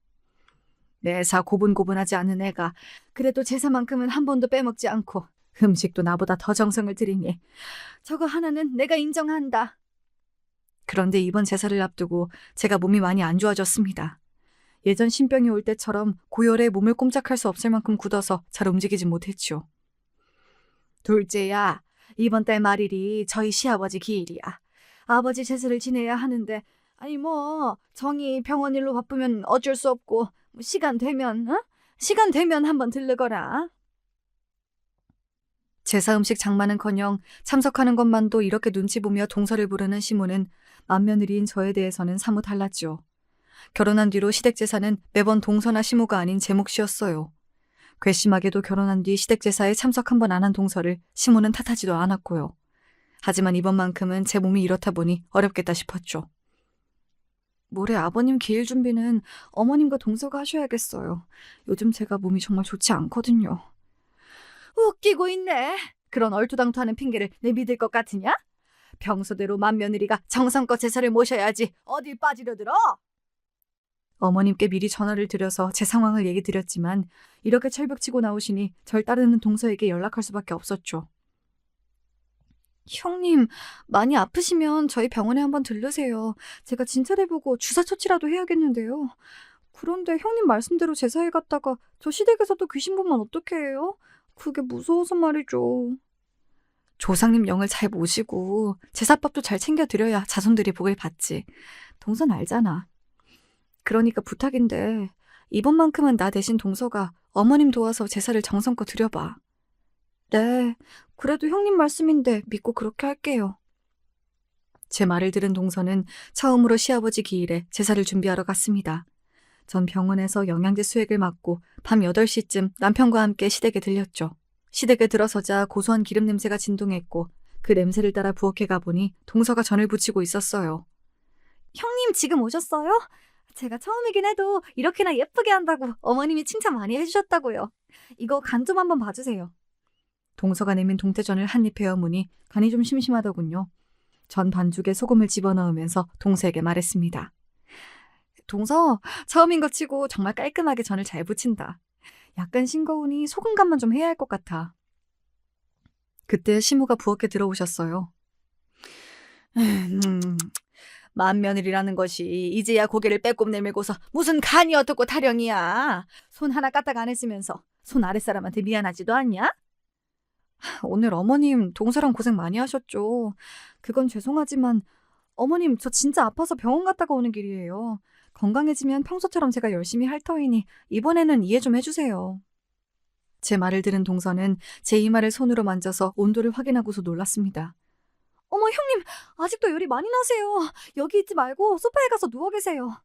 내사 고분고분하지 않은 애가 그래도 제사만큼은 한 번도 빼먹지 않고 음식도 나보다 더 정성을 들이니 저거 하나는 내가 인정한다. 그런데 이번 제사를 앞두고 제가 몸이 많이 안 좋아졌습니다. 예전 신병이 올 때처럼 고열에 몸을 꼼짝할 수 없을 만큼 굳어서 잘 움직이지 못했지요. 둘째야, 이번 달 말일이 저희 시아버지 기일이야. 아버지 제사를 지내야 하는데 아니 정이 병원 일로 바쁘면 어쩔 수 없고 시간 되면 한번 들르거라. 제사 음식 장만은커녕 참석하는 것만도 이렇게 눈치 보며 동서를 부르는 시모는 맏며느리인 저에 대해서는 사뭇 달랐죠. 결혼한 뒤로 시댁 제사는 매번 동서나 시모가 아닌 제 몫이었어요. 괘씸하게도 결혼한 뒤 시댁 제사에 참석 한 번 안 한 동서를 시모는 탓하지도 않았고요. 하지만 이번만큼은 제 몸이 이렇다 보니 어렵겠다 싶었죠. 모레 아버님 기일 준비는 어머님과 동서가 하셔야겠어요. 요즘 제가 몸이 정말 좋지 않거든요. 웃기고 있네. 그런 얼토당토하는 핑계를 내 믿을 것 같으냐? 평소대로 맏며느리가 정성껏 제사를 모셔야지 어딜 빠지려 들어? 어머님께 미리 전화를 드려서 제 상황을 얘기 드렸지만 이렇게 철벽치고 나오시니 절 따르는 동서에게 연락할 수밖에 없었죠. 형님, 많이 아프시면 저희 병원에 한번 들르세요. 제가 진찰해보고 주사 처치라도 해야겠는데요. 그런데 형님 말씀대로 제사에 갔다가 저 시댁에서 또 귀신 보면 어떻게 해요? 그게 무서워서 말이죠. 조상님 영을 잘 모시고 제사밥도 잘 챙겨드려야 자손들이 복을 받지. 동선 알잖아. 그러니까 부탁인데 이번만큼은 나 대신 동서가 어머님 도와서 제사를 정성껏 드려봐. 네, 그래도 형님 말씀인데 믿고 그렇게 할게요. 제 말을 들은 동서는 처음으로 시아버지 기일에 제사를 준비하러 갔습니다. 전 병원에서 영양제 수액을 맞고 밤 8시쯤 남편과 함께 시댁에 들렸죠. 시댁에 들어서자 고소한 기름 냄새가 진동했고 그 냄새를 따라 부엌에 가보니 동서가 전을 부치고 있었어요. 형님 지금 오셨어요? 제가 처음이긴 해도 이렇게나 예쁘게 한다고 어머님이 칭찬 많이 해주셨다고요. 이거 간 좀 한번 봐주세요. 동서가 내민 동태전을 한 입 베어무니 간이 좀 심심하더군요. 전 반죽에 소금을 집어넣으면서 동서에게 말했습니다. 동서, 처음인 것 치고 정말 깔끔하게 전을 잘 부친다. 약간 싱거우니 소금 간만 좀 해야 할 것 같아. 그때 시모가 부엌에 들어오셨어요. 맏며느리라는 것이 이제야 고개를 빼꼼 내밀고서 무슨 간이 어떻고 타령이야. 손 하나 까딱 안 했으면서 손 아랫사람한테 미안하지도 않냐? 오늘 어머님 동서랑 고생 많이 하셨죠. 그건 죄송하지만 어머님 저 진짜 아파서 병원 갔다가 오는 길이에요. 건강해지면 평소처럼 제가 열심히 할 터이니 이번에는 이해 좀 해주세요. 제 말을 들은 동서는 제 이마를 손으로 만져서 온도를 확인하고서 놀랐습니다. 어머 형님 아직도 열이 많이 나세요. 여기 있지 말고 소파에 가서 누워 계세요.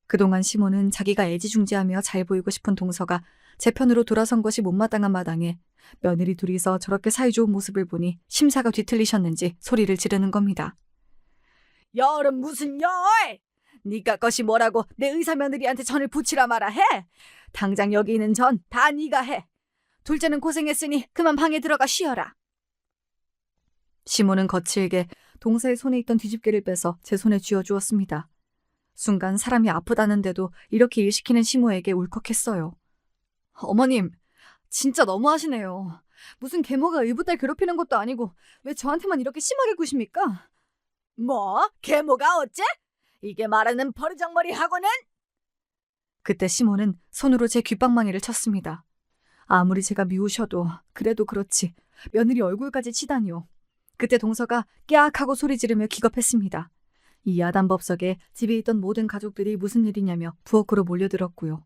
그동안 시모는 자기가 애지중지하며 잘 보이고 싶은 동서가 제 편으로 돌아선 것이 못마땅한 마당에 며느리 둘이서 저렇게 사이좋은 모습을 보니 심사가 뒤틀리셨는지 소리를 지르는 겁니다. 열은 무슨 열! 네가 것이 뭐라고 내 의사 며느리한테 전을 부치라 마라 해? 당장 여기 있는 전 다 네가 해. 둘째는 고생했으니 그만 방에 들어가 쉬어라. 시모는 거칠게 동서의 손에 있던 뒤집개를 빼서 제 손에 쥐어주었습니다. 순간 사람이 아프다는데도 이렇게 일시키는 시모에게 울컥했어요. 어머님, 진짜 너무하시네요. 무슨 계모가 의붓딸 괴롭히는 것도 아니고 왜 저한테만 이렇게 심하게 구십니까? 뭐? 계모가 어째? 이게 말하는 버르장머리하고는? 그때 시모는 손으로 제 귓방망이를 쳤습니다. 아무리 제가 미우셔도 그래도 그렇지 며느리 얼굴까지 치다니요. 그때 동서가 깨악 하고 소리 지르며 기겁했습니다. 이 야단법석에 집에 있던 모든 가족들이 무슨 일이냐며 부엌으로 몰려들었고요.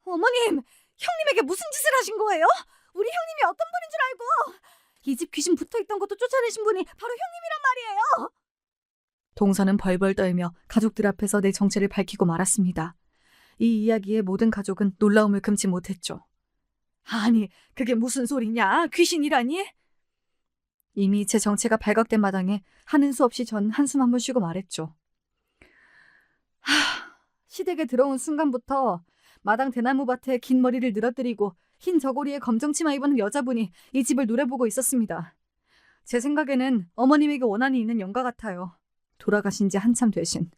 어머님! 형님에게 무슨 짓을 하신 거예요? 우리 형님이 어떤 분인 줄 알고! 이 집 귀신 붙어있던 것도 쫓아내신 분이 바로 형님이란 말이에요! 동서는 벌벌 떨며 가족들 앞에서 내 정체를 밝히고 말았습니다. 이 이야기에 모든 가족은 놀라움을 금치 못했죠. 아니, 그게 무슨 소리냐? 귀신이라니? 이미 제 정체가 발각된 마당에 하는 수 없이 전 한숨 한번 쉬고 말했죠. 시댁에 들어온 순간부터 마당 대나무밭에 긴 머리를 늘어뜨리고 흰 저고리에 검정 치마 입은 여자분이 이 집을 노려보고 있었습니다. 제 생각에는 어머님에게 원한이 있는 영가 같아요. 돌아가신 지 한참 되신.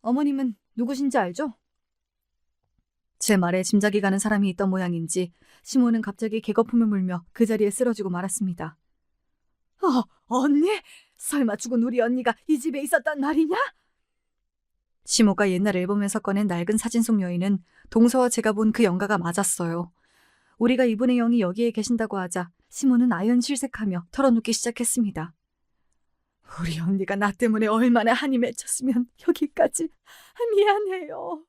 어머님은 누구신지 알죠? 제 말에 짐작이 가는 사람이 있던 모양인지 시모는 갑자기 개거품을 물며 그 자리에 쓰러지고 말았습니다. 언니? 설마 죽은 우리 언니가 이 집에 있었단 말이냐? 시모가 옛날 앨범에서 꺼낸 낡은 사진 속 여인은 동서와 제가 본 그 영가가 맞았어요. 우리가 이분의 영이 여기에 계신다고 하자 시모는 아연실색하며 털어놓기 시작했습니다. 우리 언니가 나 때문에 얼마나 한이 맺혔으면 여기까지. 미안해요.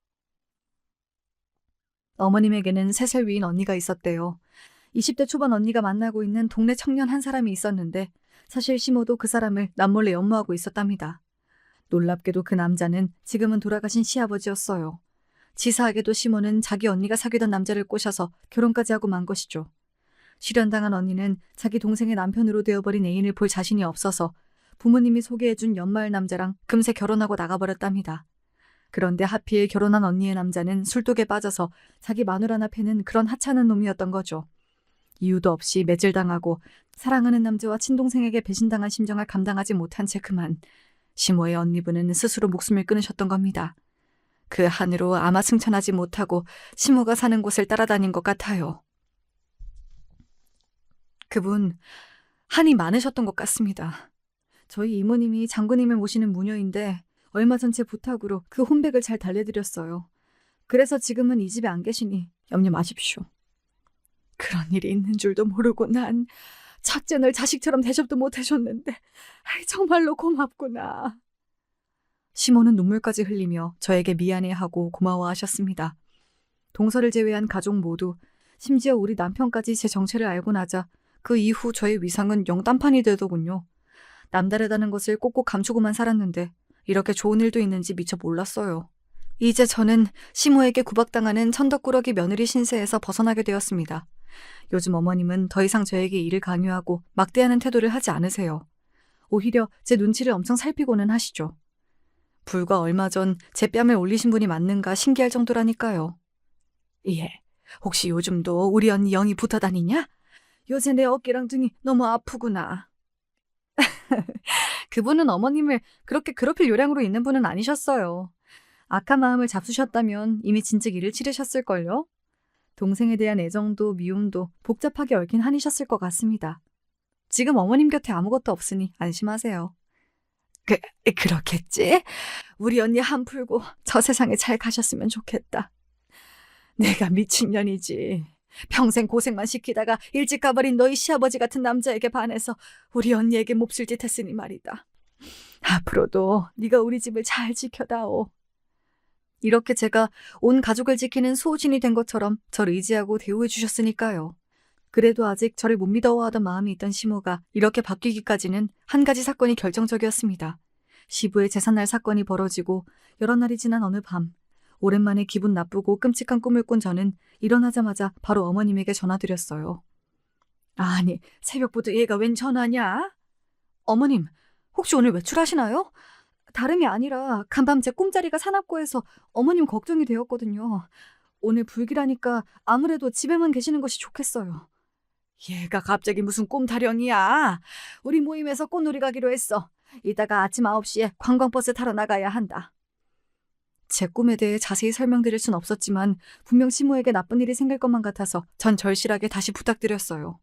어머님에게는 3살 위인 언니가 있었대요. 20대 초반 언니가 만나고 있는 동네 청년 한 사람이 있었는데 사실 시모도 그 사람을 남몰래 연모하고 있었답니다. 놀랍게도 그 남자는 지금은 돌아가신 시아버지였어요. 치사하게도 시모는 자기 언니가 사귀던 남자를 꼬셔서 결혼까지 하고 만 것이죠. 실연당한 언니는 자기 동생의 남편으로 되어버린 애인을 볼 자신이 없어서 부모님이 소개해준 연마을 남자랑 금세 결혼하고 나가버렸답니다. 그런데 하필 결혼한 언니의 남자는 술독에 빠져서 자기 마누라 하나 패는 그런 하찮은 놈이었던 거죠. 이유도 없이 매질당하고 사랑하는 남자와 친동생에게 배신당한 심정을 감당하지 못한 채 그만 시모의 언니분은 스스로 목숨을 끊으셨던 겁니다. 그 한으로 아마 승천하지 못하고 시모가 사는 곳을 따라다닌 것 같아요. 그분 한이 많으셨던 것 같습니다. 저희 이모님이 장군님을 모시는 무녀인데 얼마 전 제 부탁으로 그 혼백을 잘 달래드렸어요. 그래서 지금은 이 집에 안 계시니 염려 마십시오. 그런 일이 있는 줄도 모르고 난 첫째 널 자식처럼 대접도 못 해줬는데 정말로 고맙구나. 시모는 눈물까지 흘리며 저에게 미안해하고 고마워하셨습니다. 동서를 제외한 가족 모두, 심지어 우리 남편까지 제 정체를 알고 나자 그 이후 저의 위상은 영단판이 되더군요. 남다르다는 것을 꼭꼭 감추고만 살았는데 이렇게 좋은 일도 있는지 미처 몰랐어요. 이제 저는 시모에게 구박당하는 천덕꾸러기 며느리 신세에서 벗어나게 되었습니다. 요즘 어머님은 더 이상 저에게 일을 강요하고 막대하는 태도를 하지 않으세요. 오히려 제 눈치를 엄청 살피고는 하시죠. 불과 얼마 전 제 뺨을 올리신 분이 맞는가 신기할 정도라니까요. 예, 혹시 요즘도 우리 언니 영이 붙어 다니냐? 요새 내 어깨랑 등이 너무 아프구나. 그분은 어머님을 그렇게 괴롭힐 요량으로 있는 분은 아니셨어요. 악한 마음을 잡수셨다면 이미 진즉 일을 치르셨을걸요? 동생에 대한 애정도 미움도 복잡하게 얽힌 한이셨을 것 같습니다. 지금 어머님 곁에 아무것도 없으니 안심하세요. 그렇겠지? 우리 언니 한 풀고 저 세상에 잘 가셨으면 좋겠다. 내가 미친년이지. 평생 고생만 시키다가 일찍 가버린 너희 시아버지 같은 남자에게 반해서 우리 언니에게 몹쓸 짓 했으니 말이다. 앞으로도 네가 우리 집을 잘 지켜다오. 이렇게 제가 온 가족을 지키는 수호신이 된 것처럼 저를 의지하고 대우해 주셨으니까요. 그래도 아직 저를 못 믿어하던 마음이 있던 시모가 이렇게 바뀌기까지는 한 가지 사건이 결정적이었습니다. 시부의 제삿날 사건이 벌어지고 여러 날이 지난 어느 밤, 오랜만에 기분 나쁘고 끔찍한 꿈을 꾼 저는 일어나자마자 바로 어머님에게 전화드렸어요. 아니, 새벽부터 얘가 웬 전화냐? 어머님, 혹시 오늘 외출하시나요? 다름이 아니라 간밤 제 꿈자리가 사납고해서 어머님 걱정이 되었거든요. 오늘 불길하니까 아무래도 집에만 계시는 것이 좋겠어요. 얘가 갑자기 무슨 꿈 타령이야. 우리 모임에서 꽃놀이 가기로 했어. 이따가 아침 9시에 관광버스 타러 나가야 한다. 제 꿈에 대해 자세히 설명드릴 순 없었지만 분명 시모에게 나쁜 일이 생길 것만 같아서 전 절실하게 다시 부탁드렸어요.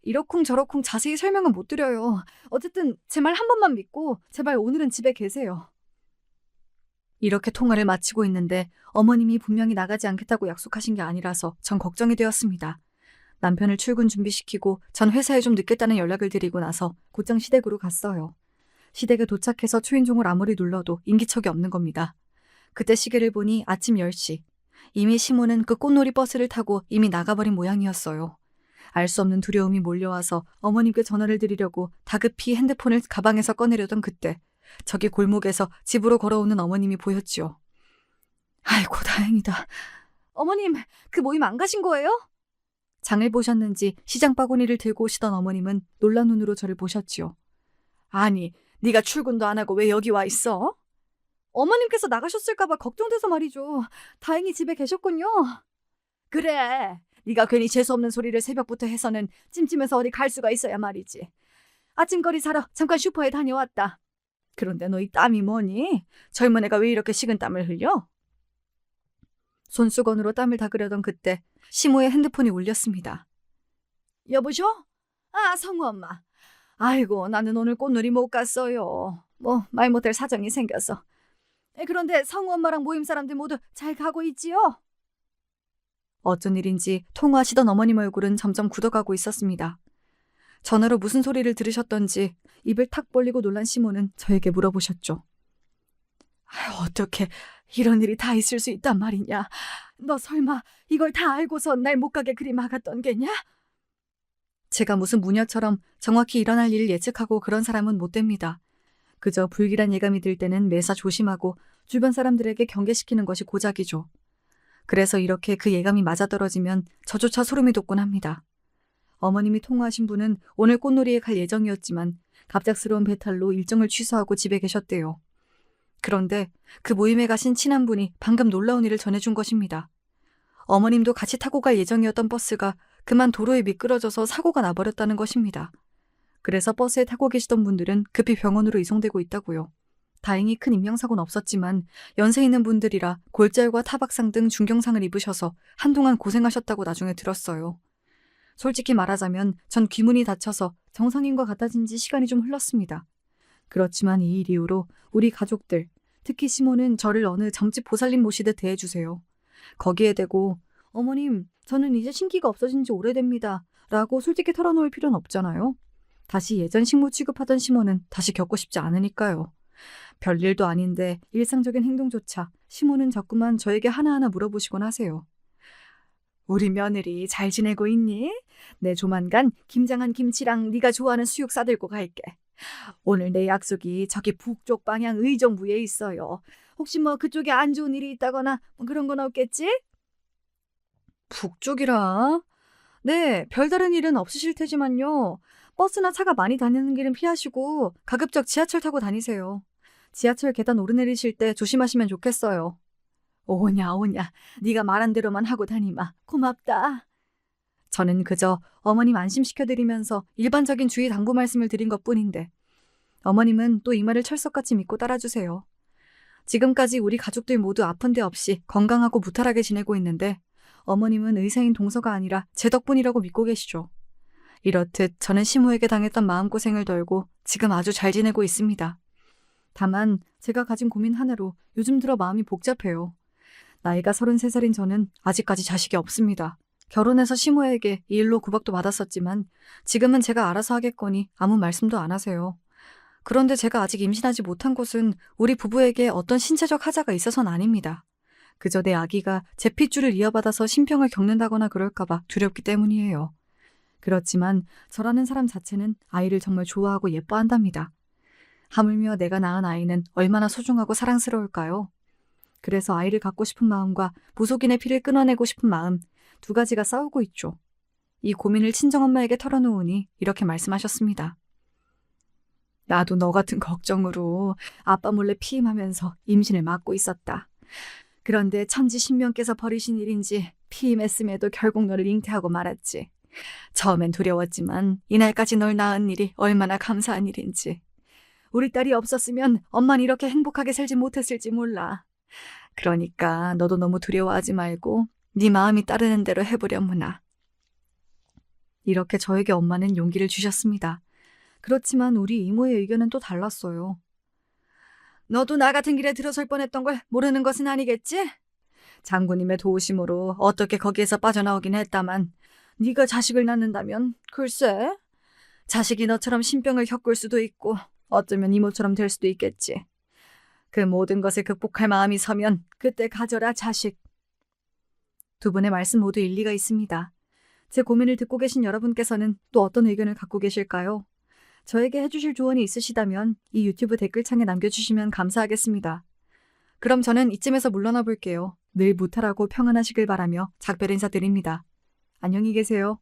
이러쿵 저러쿵 자세히 설명은 못 드려요. 어쨌든 제 말 한 번만 믿고 제발 오늘은 집에 계세요. 이렇게 통화를 마치고 있는데 어머님이 분명히 나가지 않겠다고 약속하신 게 아니라서 전 걱정이 되었습니다. 남편을 출근 준비시키고 전 회사에 좀 늦겠다는 연락을 드리고 나서 곧장 시댁으로 갔어요. 시댁에 도착해서 초인종을 아무리 눌러도 인기척이 없는 겁니다. 그때 시계를 보니 아침 10시. 이미 시모는 그 꽃놀이 버스를 타고 이미 나가버린 모양이었어요. 알 수 없는 두려움이 몰려와서 어머님께 전화를 드리려고 다급히 핸드폰을 가방에서 꺼내려던 그때 저기 골목에서 집으로 걸어오는 어머님이 보였지요. 아이고 다행이다. 어머님, 그 모임 안 가신 거예요? 장을 보셨는지 시장 바구니를 들고 오시던 어머님은 놀란 눈으로 저를 보셨지요. 아니, 네가 출근도 안 하고 왜 여기 와 있어? 어머님께서 나가셨을까 봐 걱정돼서 말이죠. 다행히 집에 계셨군요. 그래, 네가 괜히 재수없는 소리를 새벽부터 해서는 찜찜해서 어디 갈 수가 있어야 말이지. 아침거리 사러 잠깐 슈퍼에 다녀왔다. 그런데 너 이 땀이 뭐니? 젊은 애가 왜 이렇게 식은 땀을 흘려? 손수건으로 땀을 닦으려던 그때 시모의 핸드폰이 울렸습니다. 여보셔? 아, 성우 엄마. 아이고, 나는 오늘 꽃놀이 못 갔어요. 뭐 말 못할 사정이 생겨서. 그런데 성우 엄마랑 모임 사람들 모두 잘 가고 있지요? 어쩐 일인지 통화하시던 어머님 얼굴은 점점 굳어가고 있었습니다. 전화로 무슨 소리를 들으셨던지 입을 탁 벌리고 놀란 시모는 저에게 물어보셨죠. 어떻게 이런 일이 다 있을 수 있단 말이냐? 너 설마 이걸 다 알고서 날 못 가게 그리 막았던 게냐? 제가 무슨 무녀처럼 정확히 일어날 일을 예측하고 그런 사람은 못 됩니다. 그저 불길한 예감이 들 때는 매사 조심하고 주변 사람들에게 경계시키는 것이 고작이죠. 그래서 이렇게 그 예감이 맞아떨어지면 저조차 소름이 돋곤 합니다. 어머님이 통화하신 분은 오늘 꽃놀이에 갈 예정이었지만 갑작스러운 배탈로 일정을 취소하고 집에 계셨대요. 그런데 그 모임에 가신 친한 분이 방금 놀라운 일을 전해준 것입니다. 어머님도 같이 타고 갈 예정이었던 버스가 그만 도로에 미끄러져서 사고가 나버렸다는 것입니다. 그래서 버스에 타고 계시던 분들은 급히 병원으로 이송되고 있다고요. 다행히 큰 인명사고는 없었지만 연세 있는 분들이라 골절과 타박상 등 중경상을 입으셔서 한동안 고생하셨다고 나중에 들었어요. 솔직히 말하자면 전 귀문이 닫혀서 정상인과 같아진 지 시간이 좀 흘렀습니다. 그렇지만 이 일 이후로 우리 가족들, 특히 시모는 저를 어느 점집 보살님 모시듯 대해주세요. 거기에 대고 어머님, 저는 이제 신기가 없어진 지 오래됩니다. 라고 솔직히 털어놓을 필요는 없잖아요. 다시 예전 식모 취급하던 시모는 다시 겪고 싶지 않으니까요. 별일도 아닌데 일상적인 행동조차 시모는 자꾸만 저에게 하나하나 물어보시곤 하세요. 우리 며느리 잘 지내고 있니? 내 조만간 김장한 김치랑 네가 좋아하는 수육 싸들고 갈게. 오늘 내 약속이 저기 북쪽 방향 의정부에 있어요. 혹시 뭐 그쪽에 안 좋은 일이 있다거나 뭐 그런 건 없겠지? 북쪽이라? 네, 별다른 일은 없으실 테지만요. 버스나 차가 많이 다니는 길은 피하시고 가급적 지하철 타고 다니세요. 지하철 계단 오르내리실 때 조심하시면 좋겠어요. 오냐 오냐, 네가 말한 대로만 하고 다니마. 고맙다. 저는 그저 어머님 안심시켜드리면서 일반적인 주의 당부 말씀을 드린 것뿐인데 어머님은 또 이 말을 철석같이 믿고 따라주세요. 지금까지 우리 가족들 모두 아픈 데 없이 건강하고 무탈하게 지내고 있는데 어머님은 의사인 동서가 아니라 제 덕분이라고 믿고 계시죠. 이렇듯 저는 시모에게 당했던 마음고생을 덜고 지금 아주 잘 지내고 있습니다. 다만 제가 가진 고민 하나로 요즘 들어 마음이 복잡해요. 나이가 33살인 저는 아직까지 자식이 없습니다. 결혼해서 시모에게 이 일로 구박도 받았었지만 지금은 제가 알아서 하겠거니 아무 말씀도 안 하세요. 그런데 제가 아직 임신하지 못한 것은 우리 부부에게 어떤 신체적 하자가 있어서는 아닙니다. 그저 내 아기가 제 핏줄을 이어받아서 신병을 겪는다거나 그럴까봐 두렵기 때문이에요. 그렇지만 저라는 사람 자체는 아이를 정말 좋아하고 예뻐한답니다. 하물며 내가 낳은 아이는 얼마나 소중하고 사랑스러울까요? 그래서 아이를 갖고 싶은 마음과 무속인의 피를 끊어내고 싶은 마음, 두 가지가 싸우고 있죠. 이 고민을 친정엄마에게 털어놓으니 이렇게 말씀하셨습니다. 나도 너 같은 걱정으로 아빠 몰래 피임하면서 임신을 막고 있었다. 그런데 천지신명께서 버리신 일인지 피임했음에도 결국 너를 잉태하고 말았지. 처음엔 두려웠지만 이날까지 널 낳은 일이 얼마나 감사한 일인지. 우리 딸이 없었으면 엄마는 이렇게 행복하게 살지 못했을지 몰라. 그러니까 너도 너무 두려워하지 말고 네 마음이 따르는 대로 해보려무나. 이렇게 저에게 엄마는 용기를 주셨습니다. 그렇지만 우리 이모의 의견은 또 달랐어요. 너도 나 같은 길에 들어설 뻔했던 걸 모르는 것은 아니겠지? 장군님의 도우심으로 어떻게 거기에서 빠져나오긴 했다만 네가 자식을 낳는다면 글쎄, 자식이 너처럼 신병을 겪을 수도 있고 어쩌면 이모처럼 될 수도 있겠지. 그 모든 것을 극복할 마음이 서면 그때 가져라 자식. 두 분의 말씀 모두 일리가 있습니다. 제 고민을 듣고 계신 여러분께서는 또 어떤 의견을 갖고 계실까요? 저에게 해주실 조언이 있으시다면 이 유튜브 댓글창에 남겨주시면 감사하겠습니다. 그럼 저는 이쯤에서 물러나 볼게요. 늘 무탈하고 평안하시길 바라며 작별 인사드립니다. 안녕히 계세요.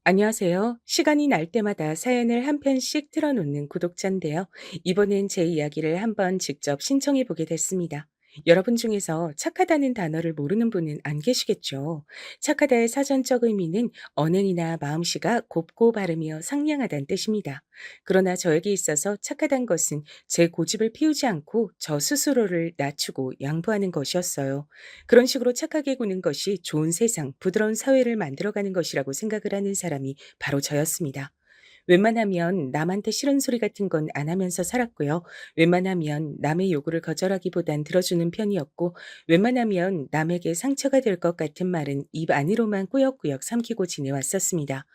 안녕하세요. 시간이 날 때마다 사연을 한 편씩 틀어놓는 구독자인데요. 이번엔 제 이야기를 한번 직접 신청해 보게 됐습니다. 여러분 중에서 착하다는 단어를 모르는 분은 안 계시겠죠. 착하다의 사전적 의미는 언행이나 마음씨가 곱고 바르며 상냥하다는 뜻입니다. 그러나 저에게 있어서 착하다는 것은 제 고집을 피우지 않고 저 스스로를 낮추고 양보하는 것이었어요. 그런 식으로 착하게 구는 것이 좋은 세상, 부드러운 사회를 만들어가는 것이라고 생각을 하는 사람이 바로 저였습니다. 웬만하면 남한테 싫은 소리 같은 건 안 하면서 살았고요. 웬만하면 남의 요구를 거절하기보단 들어주는 편이었고, 웬만하면 남에게 상처가 될 것 같은 말은 입 안으로만 꾸역꾸역 삼키고 지내왔었습니다.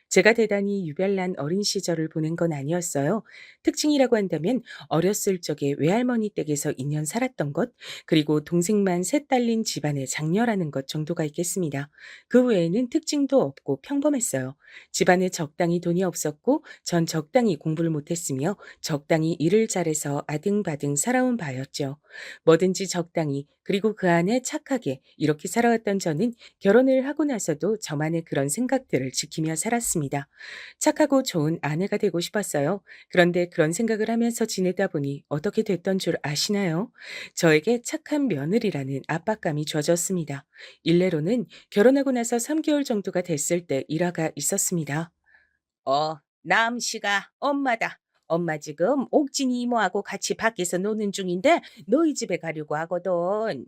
제가 대단히 유별난 어린 시절을 보낸 건 아니었어요. 특징이라고 한다면 어렸을 적에 외할머니 댁에서 2년 살았던 것, 그리고 동생만 셋 딸린 집안의 장녀라는 것 정도가 있겠습니다. 그 외에는 특징도 없고 평범했어요. 집안에 적당히 돈이 없었고 전 적당히 공부를 못했으며 적당히 일을 잘해서 아등바등 살아온 바였죠. 뭐든지 적당히 그리고 그 안에 착하게 이렇게 살아왔던 저는 결혼을 하고 나서도 저만의 그런 생각들을 지키며 살았습니다. 착하고 좋은 아내가 되고 싶었어요. 그런데 그런 생각을 하면서 지내다 보니 어떻게 됐던 줄 아시나요? 저에게 착한 며느리라는 압박감이 주어졌습니다. 일례로는 결혼하고 나서 3개월 정도가 됐을 때 일화가 있었습니다. 남씨가 엄마다. 엄마 지금 옥진이 이모하고 같이 밖에서 노는 중인데 너희 집에 가려고 하거든.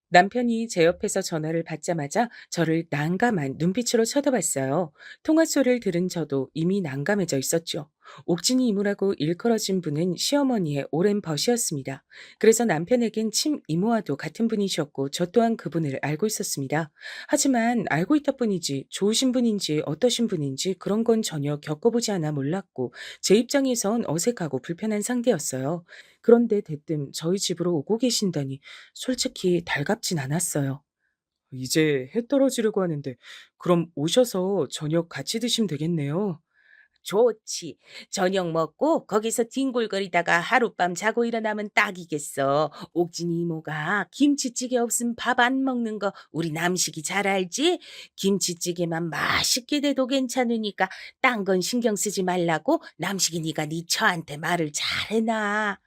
남편이 제 옆에서 전화를 받자마자 저를 난감한 눈빛으로 쳐다봤어요. 통화 소리를 들은 저도 이미 난감해져 있었죠. 옥진이 이모라고 일컬어진 분은 시어머니의 오랜 벗이었습니다. 그래서 남편에겐 친 이모와도 같은 분이셨고 저 또한 그분을 알고 있었습니다. 하지만 알고 있다 뿐이지 좋으신 분인지 어떠신 분인지 그런 건 전혀 겪어보지 않아 몰랐고 제 입장에선 어색하고 불편한 상대였어요. 그런데 대뜸 저희 집으로 오고 계신다니 솔직히 달갑진 않았어요. 이제 해 떨어지려고 하는데 그럼 오셔서 저녁 같이 드시면 되겠네요. 좋지. 저녁 먹고 거기서 뒹굴거리다가 하룻밤 자고 일어나면 딱이겠어. 옥진이 이모가 김치찌개 없으면 밥 안 먹는 거 우리 남식이 잘 알지? 김치찌개만 맛있게 돼도 괜찮으니까 딴 건 신경 쓰지 말라고 남식이 네가 네 처한테 말을 잘 해놔.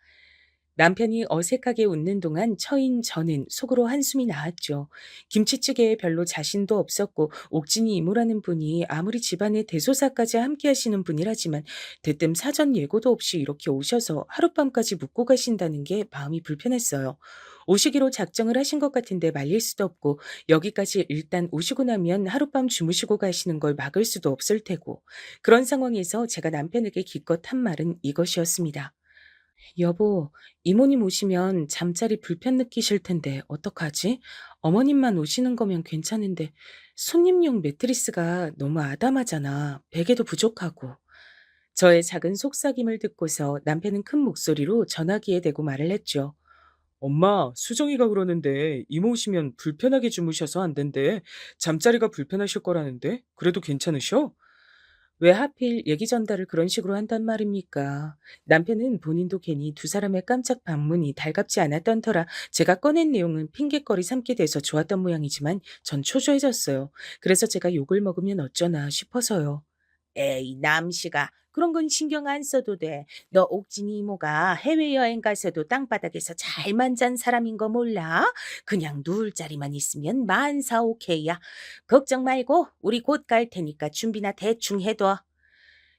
남편이 어색하게 웃는 동안 처인 저는 속으로 한숨이 나왔죠. 김치찌개에 별로 자신도 없었고 옥진이 이모라는 분이 아무리 집안의 대소사까지 함께 하시는 분이라지만 대뜸 사전 예고도 없이 이렇게 오셔서 하룻밤까지 묵고 가신다는 게 마음이 불편했어요. 오시기로 작정을 하신 것 같은데 말릴 수도 없고 여기까지 일단 오시고 나면 하룻밤 주무시고 가시는 걸 막을 수도 없을 테고 그런 상황에서 제가 남편에게 기껏 한 말은 이것이었습니다. 여보, 이모님 오시면 잠자리 불편 느끼실 텐데 어떡하지? 어머님만 오시는 거면 괜찮은데 손님용 매트리스가 너무 아담하잖아. 베개도 부족하고. 저의 작은 속삭임을 듣고서 남편은 큰 목소리로 전화기에 대고 말을 했죠. 엄마, 수정이가 그러는데 이모 오시면 불편하게 주무셔서 안 된대. 잠자리가 불편하실 거라는데? 그래도 괜찮으셔? 왜 하필 얘기 전달을 그런 식으로 한단 말입니까? 남편은 본인도 괜히 두 사람의 깜짝 방문이 달갑지 않았던 터라 제가 꺼낸 내용은 핑계거리 삼게 돼서 좋았던 모양이지만 전 초조해졌어요. 그래서 제가 욕을 먹으면 어쩌나 싶어서요. 에이, 남씨가 그런 건 신경 안 써도 돼. 너 옥진이 이모가 해외여행 가서도 땅바닥에서 잘만 잔 사람인 거 몰라? 그냥 누울 자리만 있으면 만사 오케이야. 걱정 말고 우리 곧 갈 테니까 준비나 대충 해둬.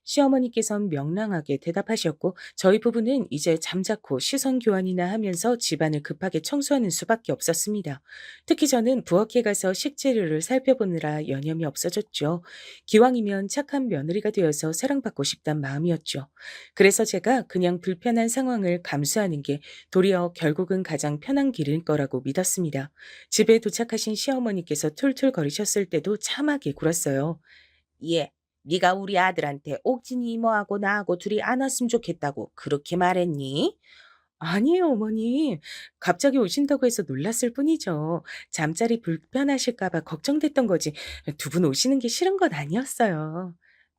시어머니께선 명랑하게 대답하셨고 저희 부부는 이제 잠자코 시선 교환이나 하면서 집안을 급하게 청소하는 수밖에 없었습니다. 특히 저는 부엌에 가서 식재료를 살펴보느라 여념이 없어졌죠. 기왕이면 착한 며느리가 되어서 사랑받고 싶단 마음이었죠. 그래서 제가 그냥 불편한 상황을 감수하는 게 도리어 결국은 가장 편한 길일 거라고 믿었습니다. 집에 도착하신 시어머니께서 툴툴거리셨을 때도 참하게 굴었어요. 예. 네가 우리 아들한테 옥진이 이모하고 나하고 둘이 안 왔으면 좋겠다고 그렇게 말했니? 아니에요, 어머니. 갑자기 오신다고 해서 놀랐을 뿐이죠. 잠자리 불편하실까 봐 걱정됐던 거지. 두 분 오시는 게 싫은 건 아니었어요.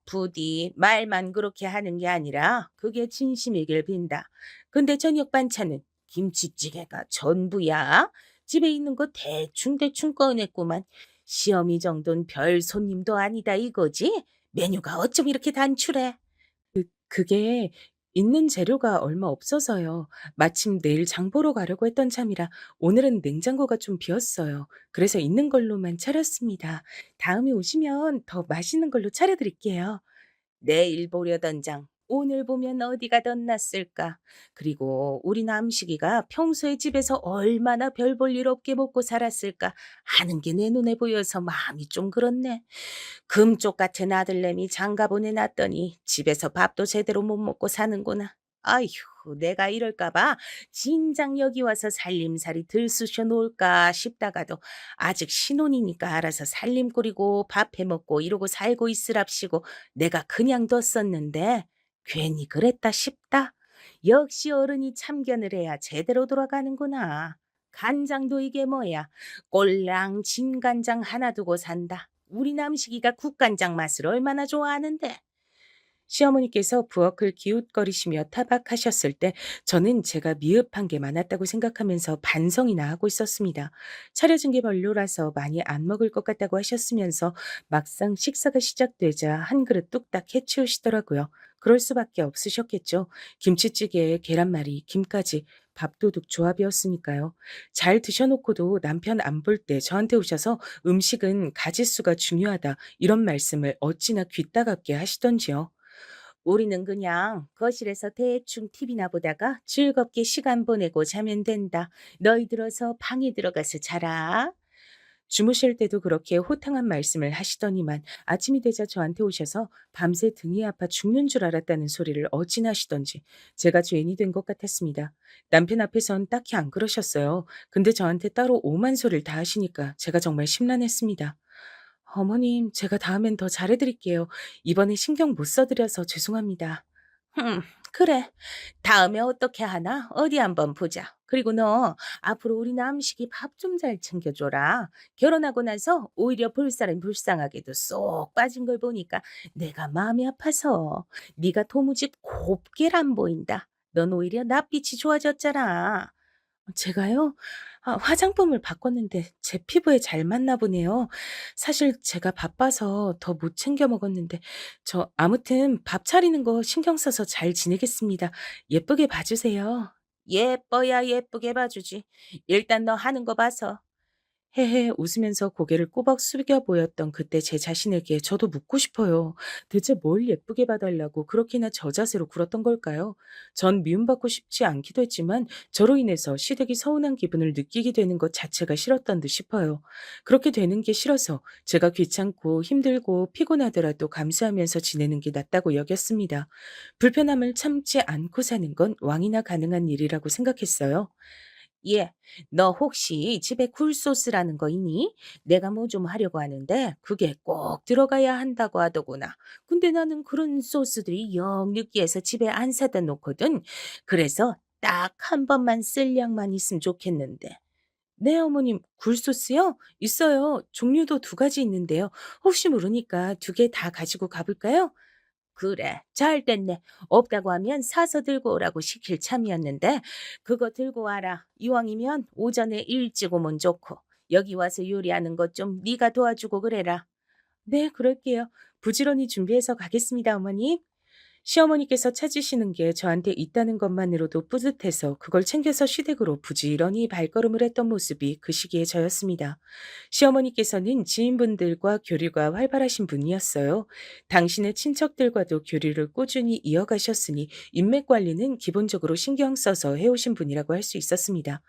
부디 말만 그렇게 하는 게 아니라 그게 진심이길 빈다. 근데 저녁 반찬은 김치찌개가 전부야. 집에 있는 거 대충대충 꺼냈구만. 시어미 정도는 별 손님도 아니다 이거지? 메뉴가 어쩜 이렇게 단출해? 그게 있는 재료가 얼마 없어서요. 마침 내일 장 보러 가려고 했던 참이라 오늘은 냉장고가 좀 비었어요. 그래서 있는 걸로만 차렸습니다. 다음에 오시면 더 맛있는 걸로 차려드릴게요. 내일 보려던 장 오늘 보면 어디가 덧났을까? 그리고 우리 남식이가 평소에 집에서 얼마나 별 볼 일 없게 먹고 살았을까 하는 게 내 눈에 보여서 마음이 좀 그렇네. 금쪽 같은 아들내미 장가 보내놨더니 집에서 밥도 제대로 못 먹고 사는구나. 아휴, 내가 이럴까봐 진작 여기 와서 살림살이 들쑤셔 놓을까 싶다가도 아직 신혼이니까 알아서 살림 꾸리고 밥 해먹고 이러고 살고 있으랍시고 내가 그냥 뒀었는데 괜히 그랬다 싶다. 역시 어른이 참견을 해야 제대로 돌아가는구나. 간장도 이게 뭐야. 꼴랑 진간장 하나 두고 산다. 우리 남식이가 국간장 맛을 얼마나 좋아하는데. 시어머니께서 부엌을 기웃거리시며 타박하셨을 때 저는 제가 미흡한 게 많았다고 생각하면서 반성이나 하고 있었습니다. 차려진 게 별로라서 많이 안 먹을 것 같다고 하셨으면서 막상 식사가 시작되자 한 그릇 뚝딱 해치우시더라고요. 그럴 수밖에 없으셨겠죠. 김치찌개에 계란말이, 김까지 밥도둑 조합이었으니까요. 잘 드셔놓고도 남편 안 볼 때 저한테 오셔서 음식은 가짓수가 중요하다 이런 말씀을 어찌나 귀따갑게 하시던지요. 우리는 그냥 거실에서 대충 TV나 보다가 즐겁게 시간 보내고 자면 된다. 너희들 어서 방에 들어가서 자라. 주무실 때도 그렇게 호탕한 말씀을 하시더니만 아침이 되자 저한테 오셔서 밤새 등이 아파 죽는 줄 알았다는 소리를 어찌나 하시던지 제가 죄인이 된 것 같았습니다. 남편 앞에선 딱히 안 그러셨어요. 근데 저한테 따로 오만 소리를 다 하시니까 제가 정말 심란했습니다. 어머님, 제가 다음엔 더 잘해드릴게요. 이번에 신경 못 써드려서 죄송합니다. 그래. 다음에 어떻게 하나? 어디 한번 보자. 그리고 너 앞으로 우리 남식이 밥 좀 잘 챙겨줘라. 결혼하고 나서 오히려 볼 사람 불쌍하게도 쏙 빠진 걸 보니까 내가 마음이 아파서 네가 도무지 곱게를 안 보인다. 넌 오히려 낯빛이 좋아졌잖아. 제가요? 화장품을 바꿨는데 제 피부에 잘 맞나 보네요. 사실 제가 바빠서 더 못 챙겨 먹었는데 아무튼 밥 차리는 거 신경 써서 잘 지내겠습니다. 예쁘게 봐주세요. 예뻐야 예쁘게 봐주지. 일단 너 하는 거 봐서. 헤헤 웃으면서 고개를 꼬박 숙여 보였던 그때 제 자신에게 저도 묻고 싶어요. 대체 뭘 예쁘게 봐달라고 그렇게나 저자세로 굴었던 걸까요? 전 미움받고 싶지 않기도 했지만 저로 인해서 시댁이 서운한 기분을 느끼게 되는 것 자체가 싫었던 듯 싶어요. 그렇게 되는 게 싫어서 제가 귀찮고 힘들고 피곤하더라도 감수하면서 지내는 게 낫다고 여겼습니다. 불편함을 참지 않고 사는 건 왕이나 가능한 일이라고 생각했어요. 예, 너 혹시 집에 굴소스라는 거 있니? 내가 뭐 좀 하려고 하는데 그게 꼭 들어가야 한다고 하더구나. 근데 나는 그런 소스들이 영 느끼해서 집에 안 사다 놓거든. 그래서 딱 한 번만 쓸 양만 있으면 좋겠는데. 네, 어머님, 굴소스요? 있어요. 종류도 두 가지 있는데요. 혹시 모르니까 두 개 다 가지고 가볼까요? 그래, 잘 됐네. 없다고 하면 사서 들고 오라고 시킬 참이었는데 그거 들고 와라. 이왕이면 오전에 일찍 오면 좋고 여기 와서 요리하는 것 좀 네가 도와주고 그래라. 네, 그럴게요. 부지런히 준비해서 가겠습니다, 어머님. 시어머니께서 찾으시는 게 저한테 있다는 것만으로도 뿌듯해서 그걸 챙겨서 시댁으로 부지런히 발걸음을 했던 모습이 그 시기에 저였습니다. 시어머니께서는 지인분들과 교류가 활발하신 분이었어요. 당신의 친척들과도 교류를 꾸준히 이어가셨으니 인맥 관리는 기본적으로 신경 써서 해오신 분이라고 할 수 있었습니다.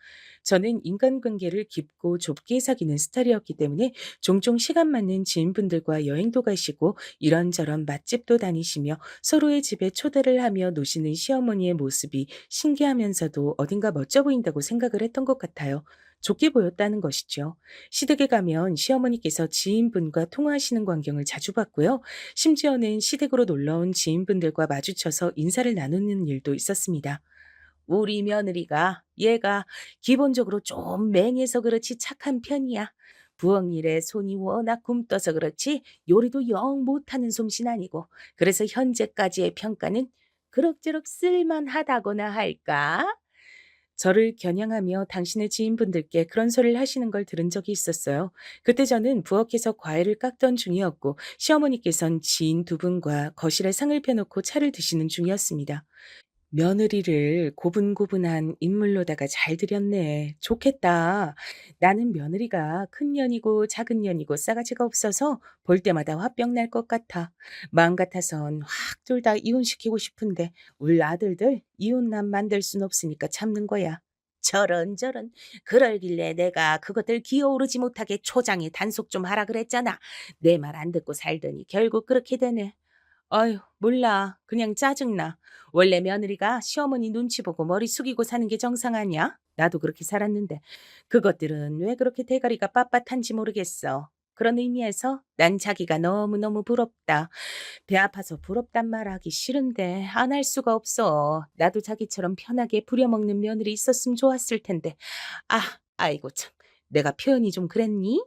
저는 인간관계를 깊고 좁게 사귀는 스타일이었기 때문에 종종 시간 맞는 지인분들과 여행도 가시고 이런저런 맛집도 다니시며 서로의 집에 초대를 하며 노시는 시어머니의 모습이 신기하면서도 어딘가 멋져 보인다고 생각을 했던 것 같아요. 좋게 보였다는 것이죠. 시댁에 가면 시어머니께서 지인분과 통화하시는 광경을 자주 봤고요. 심지어는 시댁으로 놀러온 지인분들과 마주쳐서 인사를 나누는 일도 있었습니다. 우리 며느리가 얘가 기본적으로 좀 맹해서 그렇지 착한 편이야. 부엌 일에 손이 워낙 굼떠서 그렇지 요리도 영 못하는 솜씨는 아니고 그래서 현재까지의 평가는 그럭저럭 쓸만하다거나 할까? 저를 겨냥하며 당신의 지인분들께 그런 소리를 하시는 걸 들은 적이 있었어요. 그때 저는 부엌에서 과일을 깎던 중이었고 시어머니께선 지인 두 분과 거실에 상을 펴놓고 차를 드시는 중이었습니다. 며느리를 고분고분한 인물로다가 잘 들였네. 좋겠다. 나는 며느리가 큰 년이고 작은 년이고 싸가지가 없어서 볼 때마다 화병 날 것 같아. 마음 같아선 확 둘 다 이혼시키고 싶은데 울 아들들 이혼남 만들 순 없으니까 참는 거야. 저런 그러길래 내가 그것들 기어오르지 못하게 초장에 단속 좀 하라 그랬잖아. 내 말 안 듣고 살더니 결국 그렇게 되네. 아유, 몰라. 그냥 짜증나. 원래 며느리가 시어머니 눈치 보고 머리 숙이고 사는 게 정상 아니야? 나도 그렇게 살았는데. 그것들은 왜 그렇게 대가리가 빳빳한지 모르겠어. 그런 의미에서 난 자기가 너무너무 부럽다. 배 아파서 부럽단 말 하기 싫은데 안 할 수가 없어. 나도 자기처럼 편하게 부려먹는 며느리 있었으면 좋았을 텐데. 아이고 참. 내가 표현이 좀 그랬니?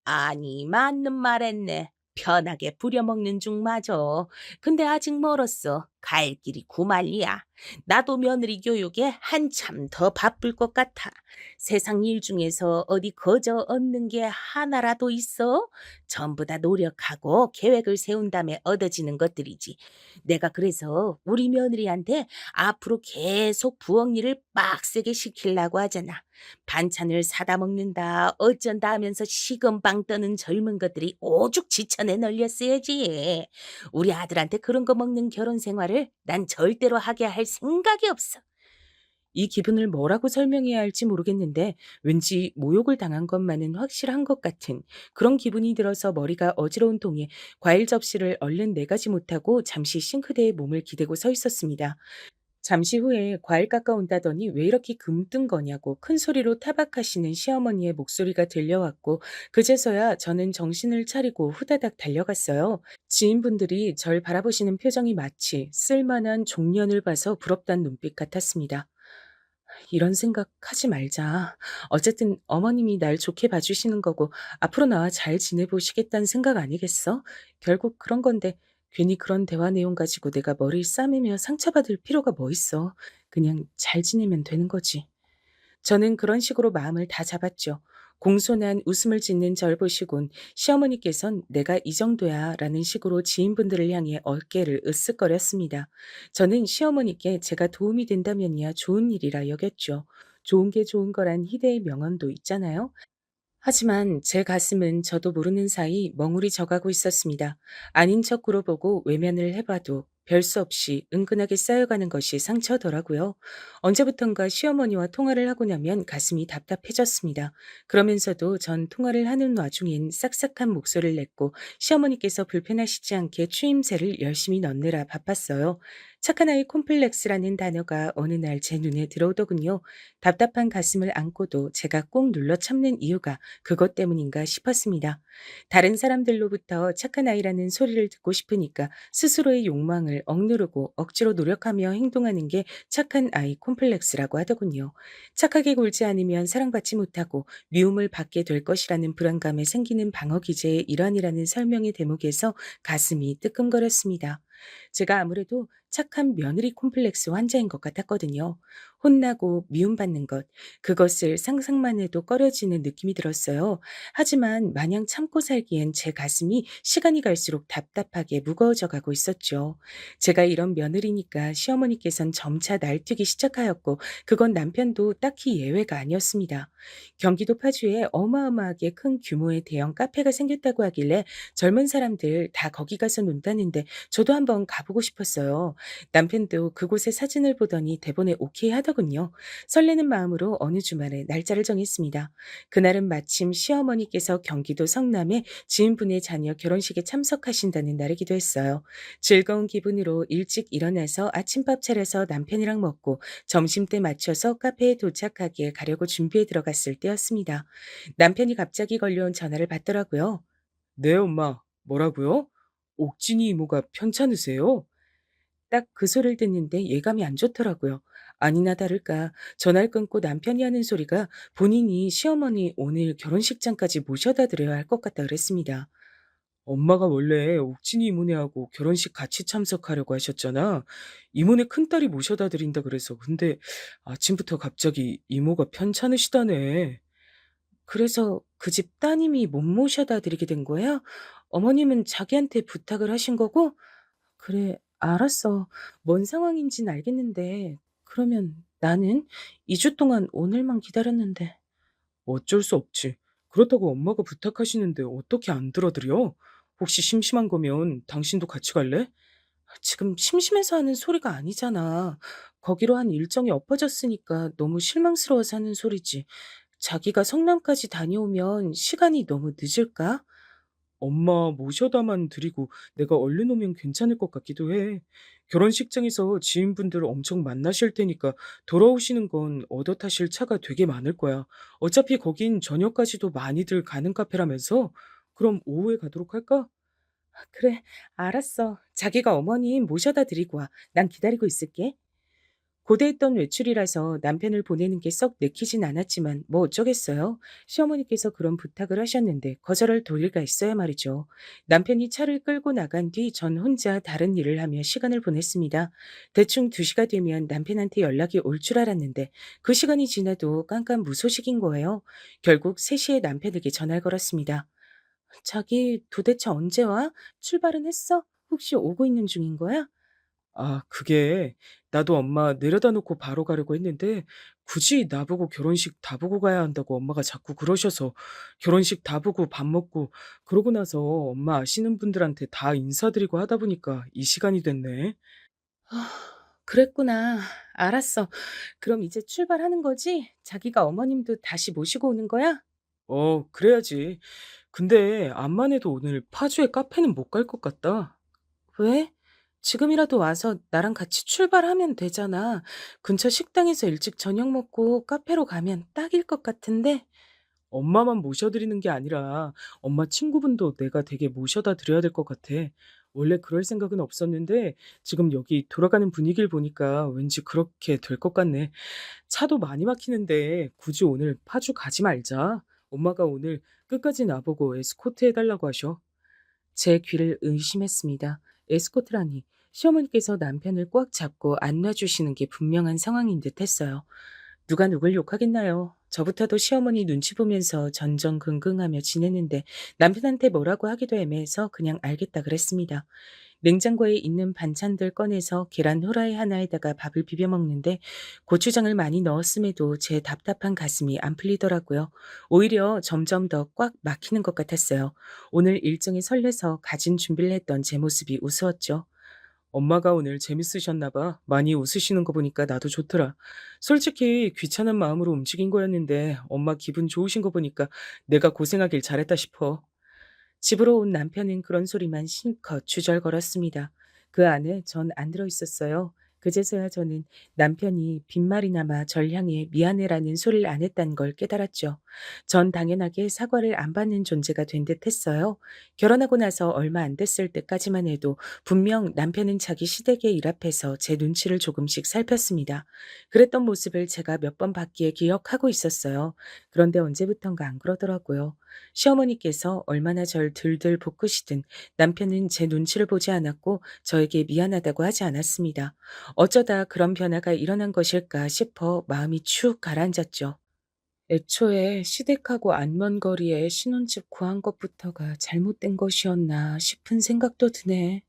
아니, 맞는 말 했네. 편하게 부려먹는 중 맞아. 근데 아직 멀었어. 갈 길이 구만리야. 나도 며느리 교육에 한참 더 바쁠 것 같아. 세상 일 중에서 어디 거저 얻는 게 하나라도 있어? 전부 다 노력하고 계획을 세운 다음에 얻어지는 것들이지. 내가 그래서 우리 며느리한테 앞으로 계속 부엌 일을 빡세게 시키려고 하잖아. 반찬을 사다 먹는다, 어쩐다 하면서 식은빵 떠는 젊은 것들이 오죽 지천에 널렸어야지. 우리 아들한테 그런 거 먹는 결혼 생활을 난 절대로 하게 할 생각이 없어. 이 기분을 뭐라고 설명해야 할지 모르겠는데 왠지 모욕을 당한 것만은 확실한 것 같은 그런 기분이 들어서 머리가 어지러운 통에 과일 접시를 얼른 내가지 못하고 잠시 싱크대에 몸을 기대고 서 있었습니다. 잠시 후에 과일 깎아온다더니 왜 이렇게 금뜬 거냐고 큰 소리로 타박하시는 시어머니의 목소리가 들려왔고 그제서야 저는 정신을 차리고 후다닥 달려갔어요. 지인분들이 절 바라보시는 표정이 마치 쓸만한 종년을 봐서 부럽다는 눈빛 같았습니다. 이런 생각 하지 말자. 어쨌든 어머님이 날 좋게 봐주시는 거고 앞으로 나와 잘 지내보시겠다는 생각 아니겠어? 결국 그런 건데 괜히 그런 대화 내용 가지고 내가 머리를 싸매며 상처받을 필요가 뭐 있어. 그냥 잘 지내면 되는 거지. 저는 그런 식으로 마음을 다 잡았죠. 공손한 웃음을 짓는 절 보시곤 시어머니께선 내가 이 정도야 라는 식으로 지인분들을 향해 어깨를 으쓱거렸습니다. 저는 시어머니께 제가 도움이 된다면야 좋은 일이라 여겼죠. 좋은 게 좋은 거란 희대의 명언도 있잖아요. 하지만 제 가슴은 저도 모르는 사이 멍울이 져가고 있었습니다. 아닌 척 굴어보고 외면을 해봐도 별 수 없이 은근하게 쌓여가는 것이 상처더라고요. 언제부턴가 시어머니와 통화를 하고 나면 가슴이 답답해졌습니다. 그러면서도 전 통화를 하는 와중엔 싹싹한 목소리를 냈고 시어머니께서 불편하시지 않게 추임새를 열심히 넣느라 바빴어요. 착한 아이 콤플렉스라는 단어가 어느 날 제 눈에 들어오더군요. 답답한 가슴을 안고도 제가 꼭 눌러 참는 이유가 그것 때문인가 싶었습니다. 다른 사람들로부터 착한 아이라는 소리를 듣고 싶으니까 스스로의 욕망을 억누르고 억지로 노력하며 행동하는 게 착한 아이 콤플렉스라고 하더군요. 착하게 굴지 않으면 사랑받지 못하고 미움을 받게 될 것이라는 불안감에 생기는 방어 기제의 일환이라는 설명의 대목에서 가슴이 뜨끔거렸습니다. 제가 아무래도 착한 며느리 콤플렉스 환자인 것 같았거든요. 혼나고 미움받는 것, 그것을 상상만 해도 꺼려지는 느낌이 들었어요. 하지만 마냥 참고 살기엔 제 가슴이 시간이 갈수록 답답하게 무거워져 가고 있었죠. 제가 이런 며느리니까 시어머니께선 점차 날뛰기 시작하였고, 그건 남편도 딱히 예외가 아니었습니다. 경기도 파주에 어마어마하게 큰 규모의 대형 카페가 생겼다고 하길래 젊은 사람들 다 거기 가서 논다는데 저도 한번 가보고 싶었어요. 남편도 그곳의 사진을 보더니 대본에 오케이 하더군요. 설레는 마음으로 어느 주말에 날짜를 정했습니다. 그날은 마침 시어머니께서 경기도 성남에 지인분의 자녀 결혼식에 참석하신다는 날이기도 했어요. 즐거운 기분으로 일찍 일어나서 아침밥 차려서 남편이랑 먹고 점심때 맞춰서 카페에 도착하기에 가려고 준비해 들어갔을 때였습니다. 남편이 갑자기 걸려온 전화를 받더라고요. 네, 엄마. 뭐라고요? 옥진이 이모가 편찮으세요? 딱 그 소리를 듣는데 예감이 안 좋더라고요. 아니나 다를까 전화를 끊고 남편이 하는 소리가 본인이 시어머니 오늘 결혼식장까지 모셔다 드려야 할 것 같다 그랬습니다. 엄마가 원래 옥진이 이모네하고 결혼식 같이 참석하려고 하셨잖아. 이모네 큰딸이 모셔다 드린다 그래서. 근데 아침부터 갑자기 이모가 편찮으시다네. 그래서 그 집 따님이 못 모셔다 드리게 된 거야? 어머님은 자기한테 부탁을 하신 거고? 그래, 알았어. 뭔 상황인진 알겠는데, 그러면 나는 2주 동안 오늘만 기다렸는데. 어쩔 수 없지. 그렇다고 엄마가 부탁하시는데 어떻게 안 들어드려? 혹시 심심한 거면 당신도 같이 갈래? 지금 심심해서 하는 소리가 아니잖아. 거기로 한 일정이 엎어졌으니까 너무 실망스러워서 하는 소리지. 자기가 성남까지 다녀오면 시간이 너무 늦을까? 엄마 모셔다만 드리고 내가 얼른 오면 괜찮을 것 같기도 해. 결혼식장에서 지인분들 엄청 만나실 테니까 돌아오시는 건 얻어 타실 차가 되게 많을 거야. 어차피 거긴 저녁까지도 많이들 가는 카페라면서. 그럼 오후에 가도록 할까? 그래, 알았어. 자기가 어머님 모셔다 드리고 와. 난 기다리고 있을게. 고대했던 외출이라서 남편을 보내는 게 썩 내키진 않았지만 뭐 어쩌겠어요. 시어머니께서 그런 부탁을 하셨는데 거절할 도리가 있어야 말이죠. 남편이 차를 끌고 나간 뒤 전 혼자 다른 일을 하며 시간을 보냈습니다. 대충 2시가 되면 남편한테 연락이 올 줄 알았는데 그 시간이 지나도 깜깜무소식인 거예요. 결국 3시에 남편에게 전화를 걸었습니다. 자기 도대체 언제 와? 출발은 했어? 혹시 오고 있는 중인 거야? 아, 그게 나도 엄마 내려다 놓고 바로 가려고 했는데 굳이 나보고 결혼식 다 보고 가야 한다고 엄마가 자꾸 그러셔서 결혼식 다 보고 밥 먹고 그러고 나서 엄마 아시는 분들한테 다 인사드리고 하다 보니까 이 시간이 됐네. 아, 그랬구나. 알았어. 그럼 이제 출발하는 거지? 자기가 어머님도 다시 모시고 오는 거야? 그래야지. 근데 암만 해도 오늘 파주에 카페는 못 갈 것 같다. 왜? 지금이라도 와서 나랑 같이 출발하면 되잖아. 근처 식당에서 일찍 저녁 먹고 카페로 가면 딱일 것 같은데? 엄마만 모셔드리는 게 아니라 엄마 친구분도 내가 되게 모셔다 드려야 될 것 같아. 원래 그럴 생각은 없었는데 지금 여기 돌아가는 분위기를 보니까 왠지 그렇게 될 것 같네. 차도 많이 막히는데 굳이 오늘 파주 가지 말자. 엄마가 오늘 끝까지 나보고 에스코트 해달라고 하셔. 제 귀를 의심했습니다. 에스코트라니 시어머니께서 남편을 꽉 잡고 안 놔주시는 게 분명한 상황인 듯 했어요. 누가 누굴 욕하겠나요? 저부터도 시어머니 눈치 보면서 전전긍긍하며 지냈는데 남편한테 뭐라고 하기도 애매해서 그냥 알겠다 그랬습니다. 냉장고에 있는 반찬들 꺼내서 계란 후라이 하나에다가 밥을 비벼 먹는데 고추장을 많이 넣었음에도 제 답답한 가슴이 안 풀리더라고요. 오히려 점점 더 꽉 막히는 것 같았어요. 오늘 일정이 설레서 가진 준비를 했던 제 모습이 우스웠죠. 엄마가 오늘 재밌으셨나 봐. 많이 웃으시는 거 보니까 나도 좋더라. 솔직히 귀찮은 마음으로 움직인 거였는데 엄마 기분 좋으신 거 보니까 내가 고생하길 잘했다 싶어. 집으로 온 남편은 그런 소리만 실컷 주절거렸습니다. 그 안에 전 안 들어 있었어요. 그제서야 저는 남편이 빈말이나마 절 향해 미안해라는 소리를 안 했다는 걸 깨달았죠. 전 당연하게 사과를 안 받는 존재가 된 듯 했어요. 결혼하고 나서 얼마 안 됐을 때까지만 해도 분명 남편은 자기 시댁의 일 앞에서 제 눈치를 조금씩 살폈습니다. 그랬던 모습을 제가 몇 번 봤기에 기억하고 있었어요. 그런데 언제부턴가 안 그러더라고요. 시어머니께서 얼마나 절 들들 볶으시든 남편은 제 눈치를 보지 않았고 저에게 미안하다고 하지 않았습니다. 어쩌다 그런 변화가 일어난 것일까 싶어 마음이 축 가라앉았죠. 애초에 시댁하고 안 먼 거리에 신혼집 구한 것부터가 잘못된 것이었나 싶은 생각도 드네.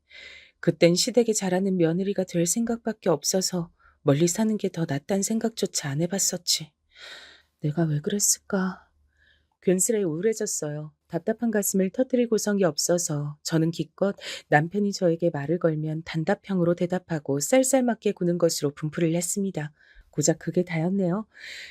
그땐 시댁에 잘하는 며느리가 될 생각밖에 없어서 멀리 사는 게 더 낫단 생각조차 안 해봤었지. 내가 왜 그랬을까? 괜스레 우울해졌어요. 답답한 가슴을 터뜨릴 구성이 없어서 저는 기껏 남편이 저에게 말을 걸면 단답형으로 대답하고 쌀쌀맞게 구는 것으로 분풀이를 했습니다. 고작 그게 다였네요.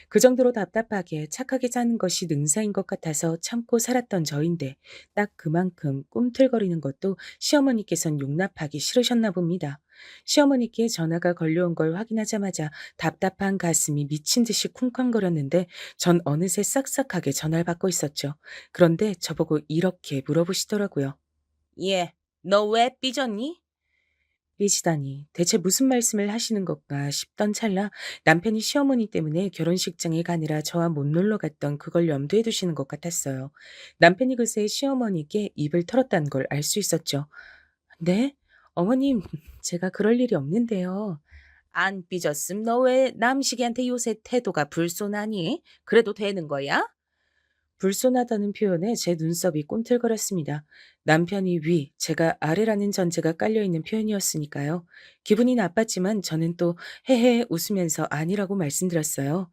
그 정도로 답답하게 착하게 사는 것이 능사인 것 같아서 참고 살았던 저인데 딱 그만큼 꿈틀거리는 것도 시어머니께선 용납하기 싫으셨나 봅니다. 시어머니께 전화가 걸려온 걸 확인하자마자 답답한 가슴이 미친 듯이 쿵쾅거렸는데 전 어느새 싹싹하게 전화를 받고 있었죠. 그런데 저보고 이렇게 물어보시더라고요. 예, 너 왜 삐졌니? 삐지다니 대체 무슨 말씀을 하시는 것까 싶던 찰나 남편이 시어머니 때문에 결혼식장에 가느라 저와 못 놀러 갔던 그걸 염두에 두시는 것 같았어요. 남편이 그새 시어머니께 입을 털었다는 걸 알 수 있었죠. 네? 어머님, 제가 그럴 일이 없는데요. 안 삐졌음. 너 왜 남식이한테 요새 태도가 불손하니? 그래도 되는 거야? 불손하다는 표현에 제 눈썹이 꿈틀거렸습니다. 남편이 위, 제가 아래라는 전제가 깔려있는 표현이었으니까요. 기분이 나빴지만 저는 또 헤헤 웃으면서 아니라고 말씀드렸어요.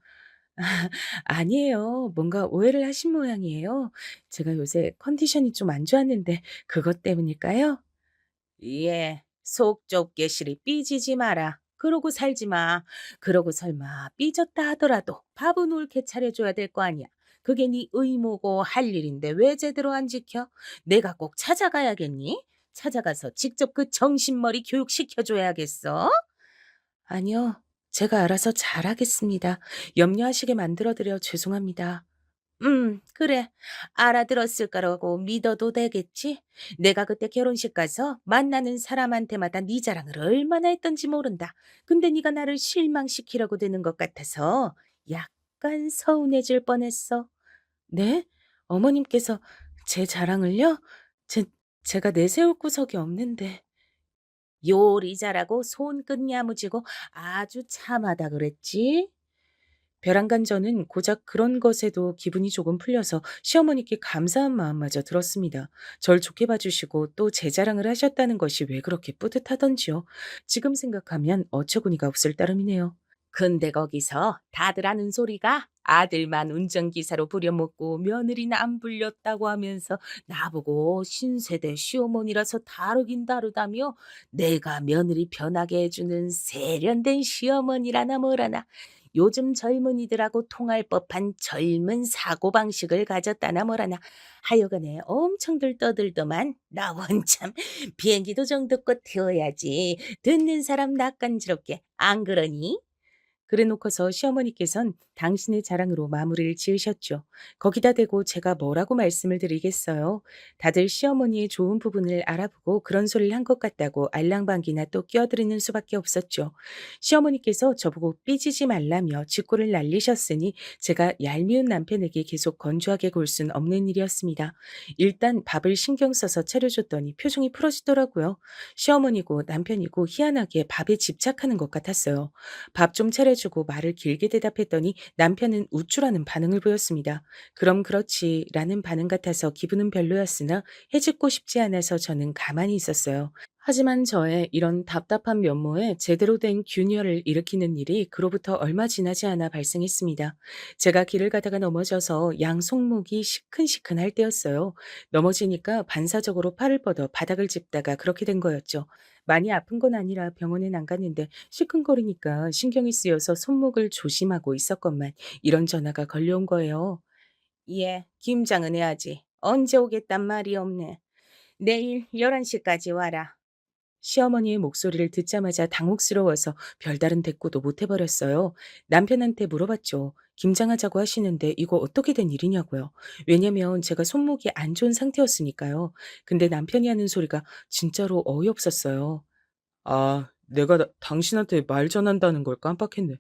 아니에요. 뭔가 오해를 하신 모양이에요. 제가 요새 컨디션이 좀 안 좋았는데 그것 때문일까요? 예, 속 좁게 시리 삐지지 마라. 그러고 살지 마. 그러고 설마 삐졌다 하더라도 밥은 옳게 차려줘야 될 거 아니야. 그게 네 의무고 할 일인데 왜 제대로 안 지켜? 내가 꼭 찾아가야겠니? 찾아가서 직접 그 정신머리 교육시켜줘야겠어? 아니요. 제가 알아서 잘하겠습니다. 염려하시게 만들어드려 죄송합니다. 그래. 알아들었을 거라고 믿어도 되겠지? 내가 그때 결혼식 가서 만나는 사람한테마다 네 자랑을 얼마나 했던지 모른다. 근데 네가 나를 실망시키려고 드는 것 같아서 약간 서운해질 뻔했어. 네? 어머님께서 제 자랑을요? 제, 제가 내세울 구석이 없는데. 요리 잘하고 손끝 야무지고 아주 참하다 그랬지? 벼랑간 저는 고작 그런 것에도 기분이 조금 풀려서 시어머니께 감사한 마음마저 들었습니다. 절 좋게 봐주시고 또 제 자랑을 하셨다는 것이 왜 그렇게 뿌듯하던지요. 지금 생각하면 어처구니가 없을 따름이네요. 근데 거기서 다들 하는 소리가 아들만 운전기사로 부려먹고 며느리는 안 불렸다고 하면서 나보고 신세대 시어머니라서 다르긴 다르다며 내가 며느리 편하게 해주는 세련된 시어머니라나 뭐라나 요즘 젊은이들하고 통할 법한 젊은 사고방식을 가졌다나 뭐라나 하여간에 엄청들 떠들더만 나 원참 비행기도 정도껏 태워야지 듣는 사람 낯간지럽게 안 그러니? 그래 놓고서 시어머니께선 당신의 자랑으로 마무리를 지으셨죠. 거기다 대고 제가 뭐라고 말씀을 드리겠어요. 다들 시어머니의 좋은 부분을 알아보고 그런 소리를 한 것 같다고 알랑방귀나 또 끼어드리는 수밖에 없었죠. 시어머니께서 저보고 삐지지 말라며 직고를 날리셨으니 제가 얄미운 남편에게 계속 건조하게 굴 순 없는 일이었습니다. 일단 밥을 신경 써서 차려줬더니 표정이 풀어지더라고요. 시어머니고 남편이고 희한하게 밥에 집착하는 것 같았어요. 밥 좀 차려주고 말을 길게 대답했더니 남편은 우쭐하는 반응을 보였습니다. 그럼 그렇지라는 반응 같아서 기분은 별로였으나 해집고 싶지 않아서 저는 가만히 있었어요. 하지만 저의 이런 답답한 면모에 제대로 된 균열을 일으키는 일이 그로부터 얼마 지나지 않아 발생했습니다. 제가 길을 가다가 넘어져서 양 손목이 시큰시큰할 때였어요. 넘어지니까 반사적으로 팔을 뻗어 바닥을 짚다가 그렇게 된 거였죠. 많이 아픈 건 아니라 병원엔 안 갔는데 시큰거리니까 신경이 쓰여서 손목을 조심하고 있었건만 이런 전화가 걸려온 거예요. 예, 김장은 해야지. 언제 오겠단 말이 없네. 내일 11시까지 와라. 시어머니의 목소리를 듣자마자 당혹스러워서 별다른 대꾸도 못 해버렸어요. 남편한테 물어봤죠. 김장하자고 하시는데 이거 어떻게 된 일이냐고요. 왜냐면 제가 손목이 안 좋은 상태였으니까요. 근데 남편이 하는 소리가 진짜로 어이없었어요. 아, 내가 당신한테 말 전한다는 걸 깜빡했네.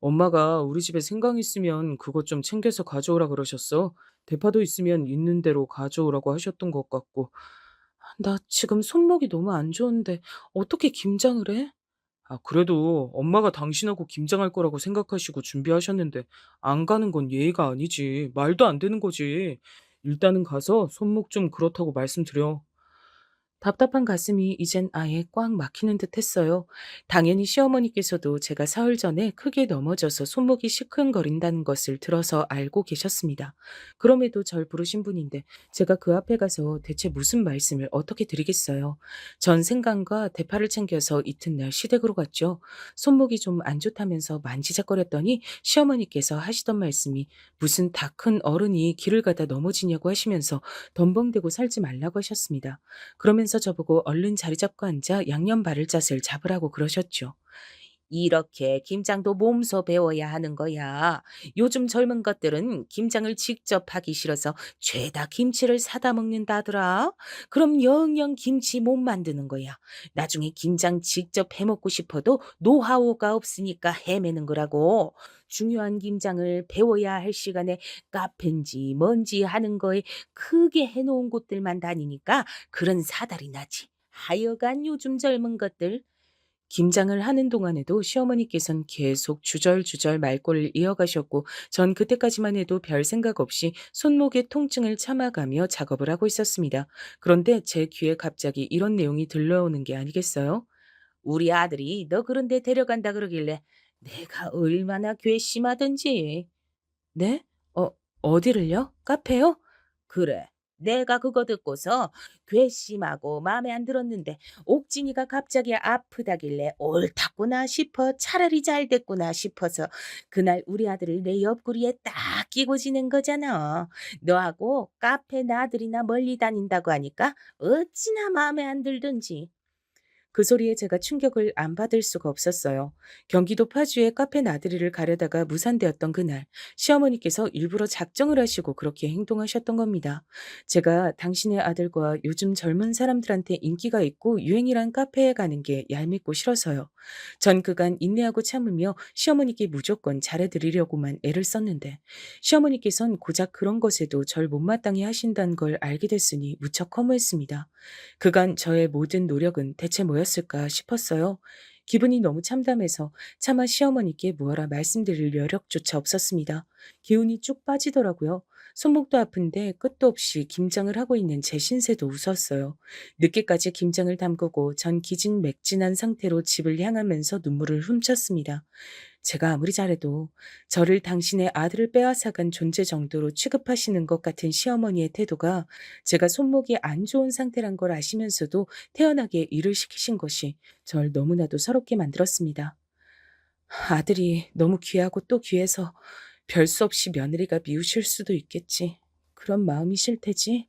엄마가 우리 집에 생강 있으면 그것 좀 챙겨서 가져오라 그러셨어. 대파도 있으면 있는 대로 가져오라고 하셨던 것 같고. 나 지금 손목이 너무 안 좋은데 어떻게 김장을 해? 아, 그래도 엄마가 당신하고 김장할 거라고 생각하시고 준비하셨는데 안 가는 건 예의가 아니지. 말도 안 되는 거지. 일단은 가서 손목 좀 그렇다고 말씀드려. 답답한 가슴이 이젠 아예 꽉 막히는 듯 했어요. 당연히 시어머니께서도 제가 사흘 전에 크게 넘어져서 손목이 시큰거린다는 것을 들어서 알고 계셨습니다. 그럼에도 절 부르신 분인데 제가 그 앞에 가서 대체 무슨 말씀을 어떻게 드리겠어요. 전 생강과 대파를 챙겨서 이튿날 시댁으로 갔죠. 손목이 좀 안 좋다면서 만지작거렸더니 시어머니께서 하시던 말씀이 무슨 다 큰 어른이 길을 가다 넘어지냐고 하시면서 덤벙대고 살지 말라고 하셨습니다. 그러면서 저보고 얼른 자리 잡고 앉아 양념 바를 잣을 잡으라고 그러셨죠. 이렇게 김장도 몸소 배워야 하는 거야. 요즘 젊은 것들은 김장을 직접 하기 싫어서 죄다 김치를 사다 먹는다더라. 그럼 영영 김치 못 만드는 거야. 나중에 김장 직접 해 먹고 싶어도 노하우가 없으니까 헤매는 거라고. 중요한 김장을 배워야 할 시간에 카페인지 뭔지 하는 거에 크게 해놓은 곳들만 다니니까 그런 사달이 나지. 하여간 요즘 젊은 것들 김장을 하는 동안에도 시어머니께선 계속 주절주절 말꼬를 이어가셨고 전 그때까지만 해도 별 생각 없이 손목의 통증을 참아가며 작업을 하고 있었습니다. 그런데 제 귀에 갑자기 이런 내용이 들려오는 게 아니겠어요? 우리 아들이 너 그런 데 데려간다 그러길래 내가 얼마나 괘씸하던지. 네? 어, 어디를요? 카페요? 그래. 내가 그거 듣고서 괘씸하고 마음에 안 들었는데 옥진이가 갑자기 아프다길래 옳았구나 싶어 차라리 잘 됐구나 싶어서 그날 우리 아들을 내 옆구리에 딱 끼고 지낸 거잖아. 너하고 카페 나들이나 멀리 다닌다고 하니까 어찌나 마음에 안 들던지. 그 소리에 제가 충격을 안 받을 수가 없었어요. 경기도 파주의 카페 나들이를 가려다가 무산되었던 그날, 시어머니께서 일부러 작정을 하시고 그렇게 행동하셨던 겁니다. 제가 당신의 아들과 요즘 젊은 사람들한테 인기가 있고 유행이란 카페에 가는 게 얄밉고 싫어서요. 전 그간 인내하고 참으며 시어머니께 무조건 잘해드리려고만 애를 썼는데 시어머니께선 고작 그런 것에도 절 못마땅해 하신다는 걸 알게 됐으니 무척 허무했습니다. 그간 저의 모든 노력은 대체 뭐였을까 싶었어요. 기분이 너무 참담해서 차마 시어머니께 무어라 말씀드릴 여력조차 없었습니다. 기운이 쭉 빠지더라고요. 손목도 아픈데 끝도 없이 김장을 하고 있는 제 신세도 웃었어요. 늦게까지 김장을 담그고 전 기진맥진한 상태로 집을 향하면서 눈물을 훔쳤습니다. 제가 아무리 잘해도 저를 당신의 아들을 빼앗아간 존재 정도로 취급하시는 것 같은 시어머니의 태도가 제가 손목이 안 좋은 상태란 걸 아시면서도 태연하게 일을 시키신 것이 절 너무나도 서럽게 만들었습니다. 아들이 너무 귀하고 또 귀해서 별 수 없이 며느리가 미우실 수도 있겠지. 그런 마음이실 테지.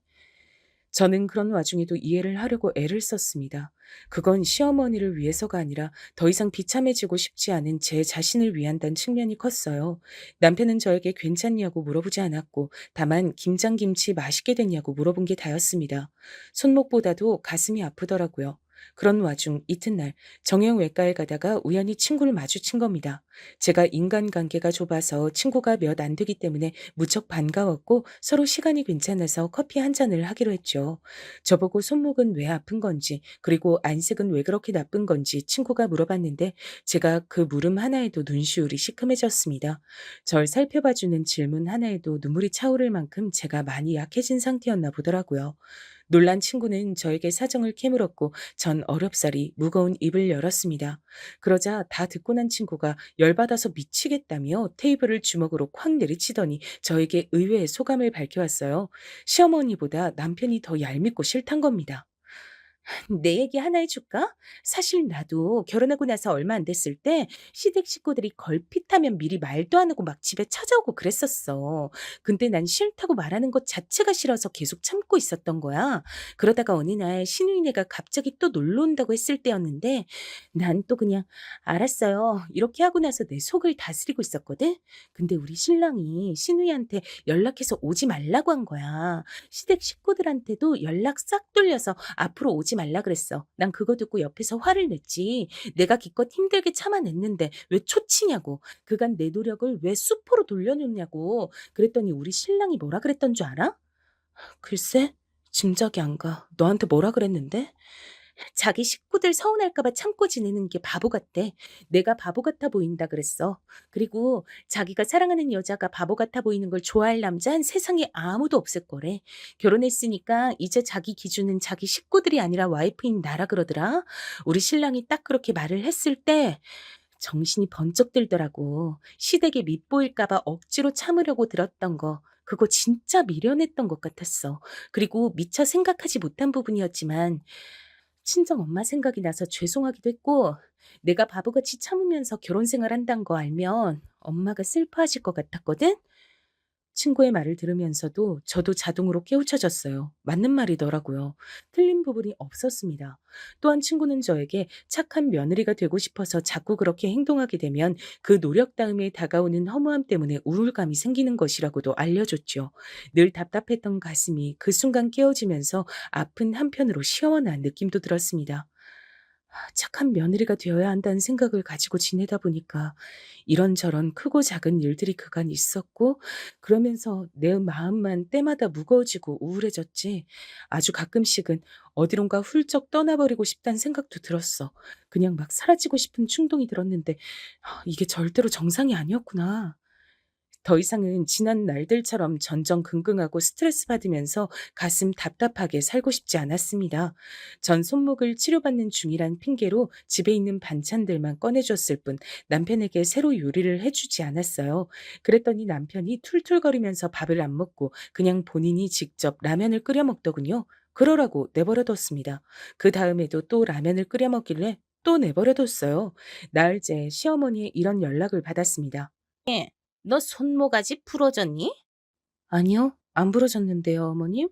저는 그런 와중에도 이해를 하려고 애를 썼습니다. 그건 시어머니를 위해서가 아니라 더 이상 비참해지고 싶지 않은 제 자신을 위한다는 측면이 컸어요. 남편은 저에게 괜찮냐고 물어보지 않았고 다만 김장김치 맛있게 됐냐고 물어본 게 다였습니다. 손목보다도 가슴이 아프더라고요. 그런 와중 이튿날 정형외과에 가다가 우연히 친구를 마주친 겁니다. 제가 인간관계가 좁아서 친구가 몇 안 되기 때문에 무척 반가웠고 서로 시간이 괜찮아서 커피 한 잔을 하기로 했죠. 저보고 손목은 왜 아픈 건지 그리고 안색은 왜 그렇게 나쁜 건지 친구가 물어봤는데 제가 그 물음 하나에도 눈시울이 시큼해졌습니다. 절 살펴봐주는 질문 하나에도 눈물이 차오를 만큼 제가 많이 약해진 상태였나 보더라고요. 놀란 친구는 저에게 사정을 캐물었고 전 어렵사리 무거운 입을 열었습니다. 그러자 다 듣고 난 친구가 열받아서 미치겠다며 테이블을 주먹으로 콱 내리치더니 저에게 의외의 소감을 밝혀왔어요. 시어머니보다 남편이 더 얄밉고 싫단 겁니다. 내 얘기 하나 해줄까? 사실 나도 결혼하고 나서 얼마 안 됐을 때 시댁 식구들이 걸핏하면 미리 말도 안 하고 막 집에 찾아오고 그랬었어. 근데 난 싫다고 말하는 것 자체가 싫어서 계속 참고 있었던 거야. 그러다가 어느 날 시누이네가 갑자기 또 놀러 온다고 했을 때였는데 난 또 그냥 알았어요. 이렇게 하고 나서 내 속을 다스리고 있었거든. 근데 우리 신랑이 시누이한테 연락해서 오지 말라고 한 거야. 시댁 식구들한테도 연락 싹 돌려서 앞으로 오지 말라 그랬어. 난 그거 듣고 옆에서 화를 냈지. 내가 기껏 힘들게 참아냈는데 왜 초치냐고. 그간 내 노력을 왜 수포로 돌려놓냐고. 그랬더니 우리 신랑이 뭐라 그랬던 줄 알아? 글쎄, 짐작이 안 가. 너한테 뭐라 그랬는데? 자기 식구들 서운할까 봐 참고 지내는 게 바보 같대. 내가 바보 같아 보인다 그랬어. 그리고 자기가 사랑하는 여자가 바보 같아 보이는 걸 좋아할 남자는 세상에 아무도 없을 거래. 결혼했으니까 이제 자기 기준은 자기 식구들이 아니라 와이프인 나라 그러더라. 우리 신랑이 딱 그렇게 말을 했을 때 정신이 번쩍 들더라고. 시댁에 밉보일까 봐 억지로 참으려고 들었던 거. 그거 진짜 미련했던 것 같았어. 그리고 미처 생각하지 못한 부분이었지만 친정 엄마 생각이 나서 죄송하기도 했고 내가 바보같이 참으면서 결혼 생활한다는 거 알면 엄마가 슬퍼하실 것 같았거든? 친구의 말을 들으면서도 저도 자동으로 깨우쳐졌어요. 맞는 말이더라고요. 틀린 부분이 없었습니다. 또한 친구는 저에게 착한 며느리가 되고 싶어서 자꾸 그렇게 행동하게 되면 그 노력 다음에 다가오는 허무함 때문에 우울감이 생기는 것이라고도 알려줬죠. 늘 답답했던 가슴이 그 순간 깨어지면서 아픈 한편으로 시원한 느낌도 들었습니다. 착한 며느리가 되어야 한다는 생각을 가지고 지내다 보니까 이런저런 크고 작은 일들이 그간 있었고 그러면서 내 마음만 때마다 무거워지고 우울해졌지. 아주 가끔씩은 어디론가 훌쩍 떠나버리고 싶다는 생각도 들었어. 그냥 막 사라지고 싶은 충동이 들었는데 이게 절대로 정상이 아니었구나. 더 이상은 지난 날들처럼 전전긍긍하고 스트레스 받으면서 가슴 답답하게 살고 싶지 않았습니다. 전 손목을 치료받는 중이란 핑계로 집에 있는 반찬들만 꺼내줬을 뿐 남편에게 새로 요리를 해주지 않았어요. 그랬더니 남편이 툴툴거리면서 밥을 안 먹고 그냥 본인이 직접 라면을 끓여 먹더군요. 그러라고 내버려뒀습니다. 그 다음에도 또 라면을 끓여 먹길래 또 내버려뒀어요. 나흘째 시어머니의 이런 연락을 받았습니다. 너 손모가지 부러졌니? 아니요, 안 부러졌는데요, 어머님.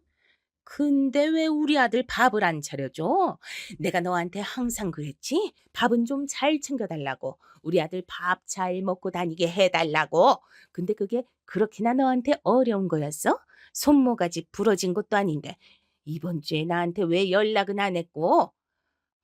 근데 왜 우리 아들 밥을 안 차려줘? 내가 너한테 항상 그랬지? 밥은 좀 잘 챙겨달라고. 우리 아들 밥 잘 먹고 다니게 해달라고. 근데 그게 그렇게나 너한테 어려운 거였어? 손모가지 부러진 것도 아닌데. 이번 주에 나한테 왜 연락은 안 했고?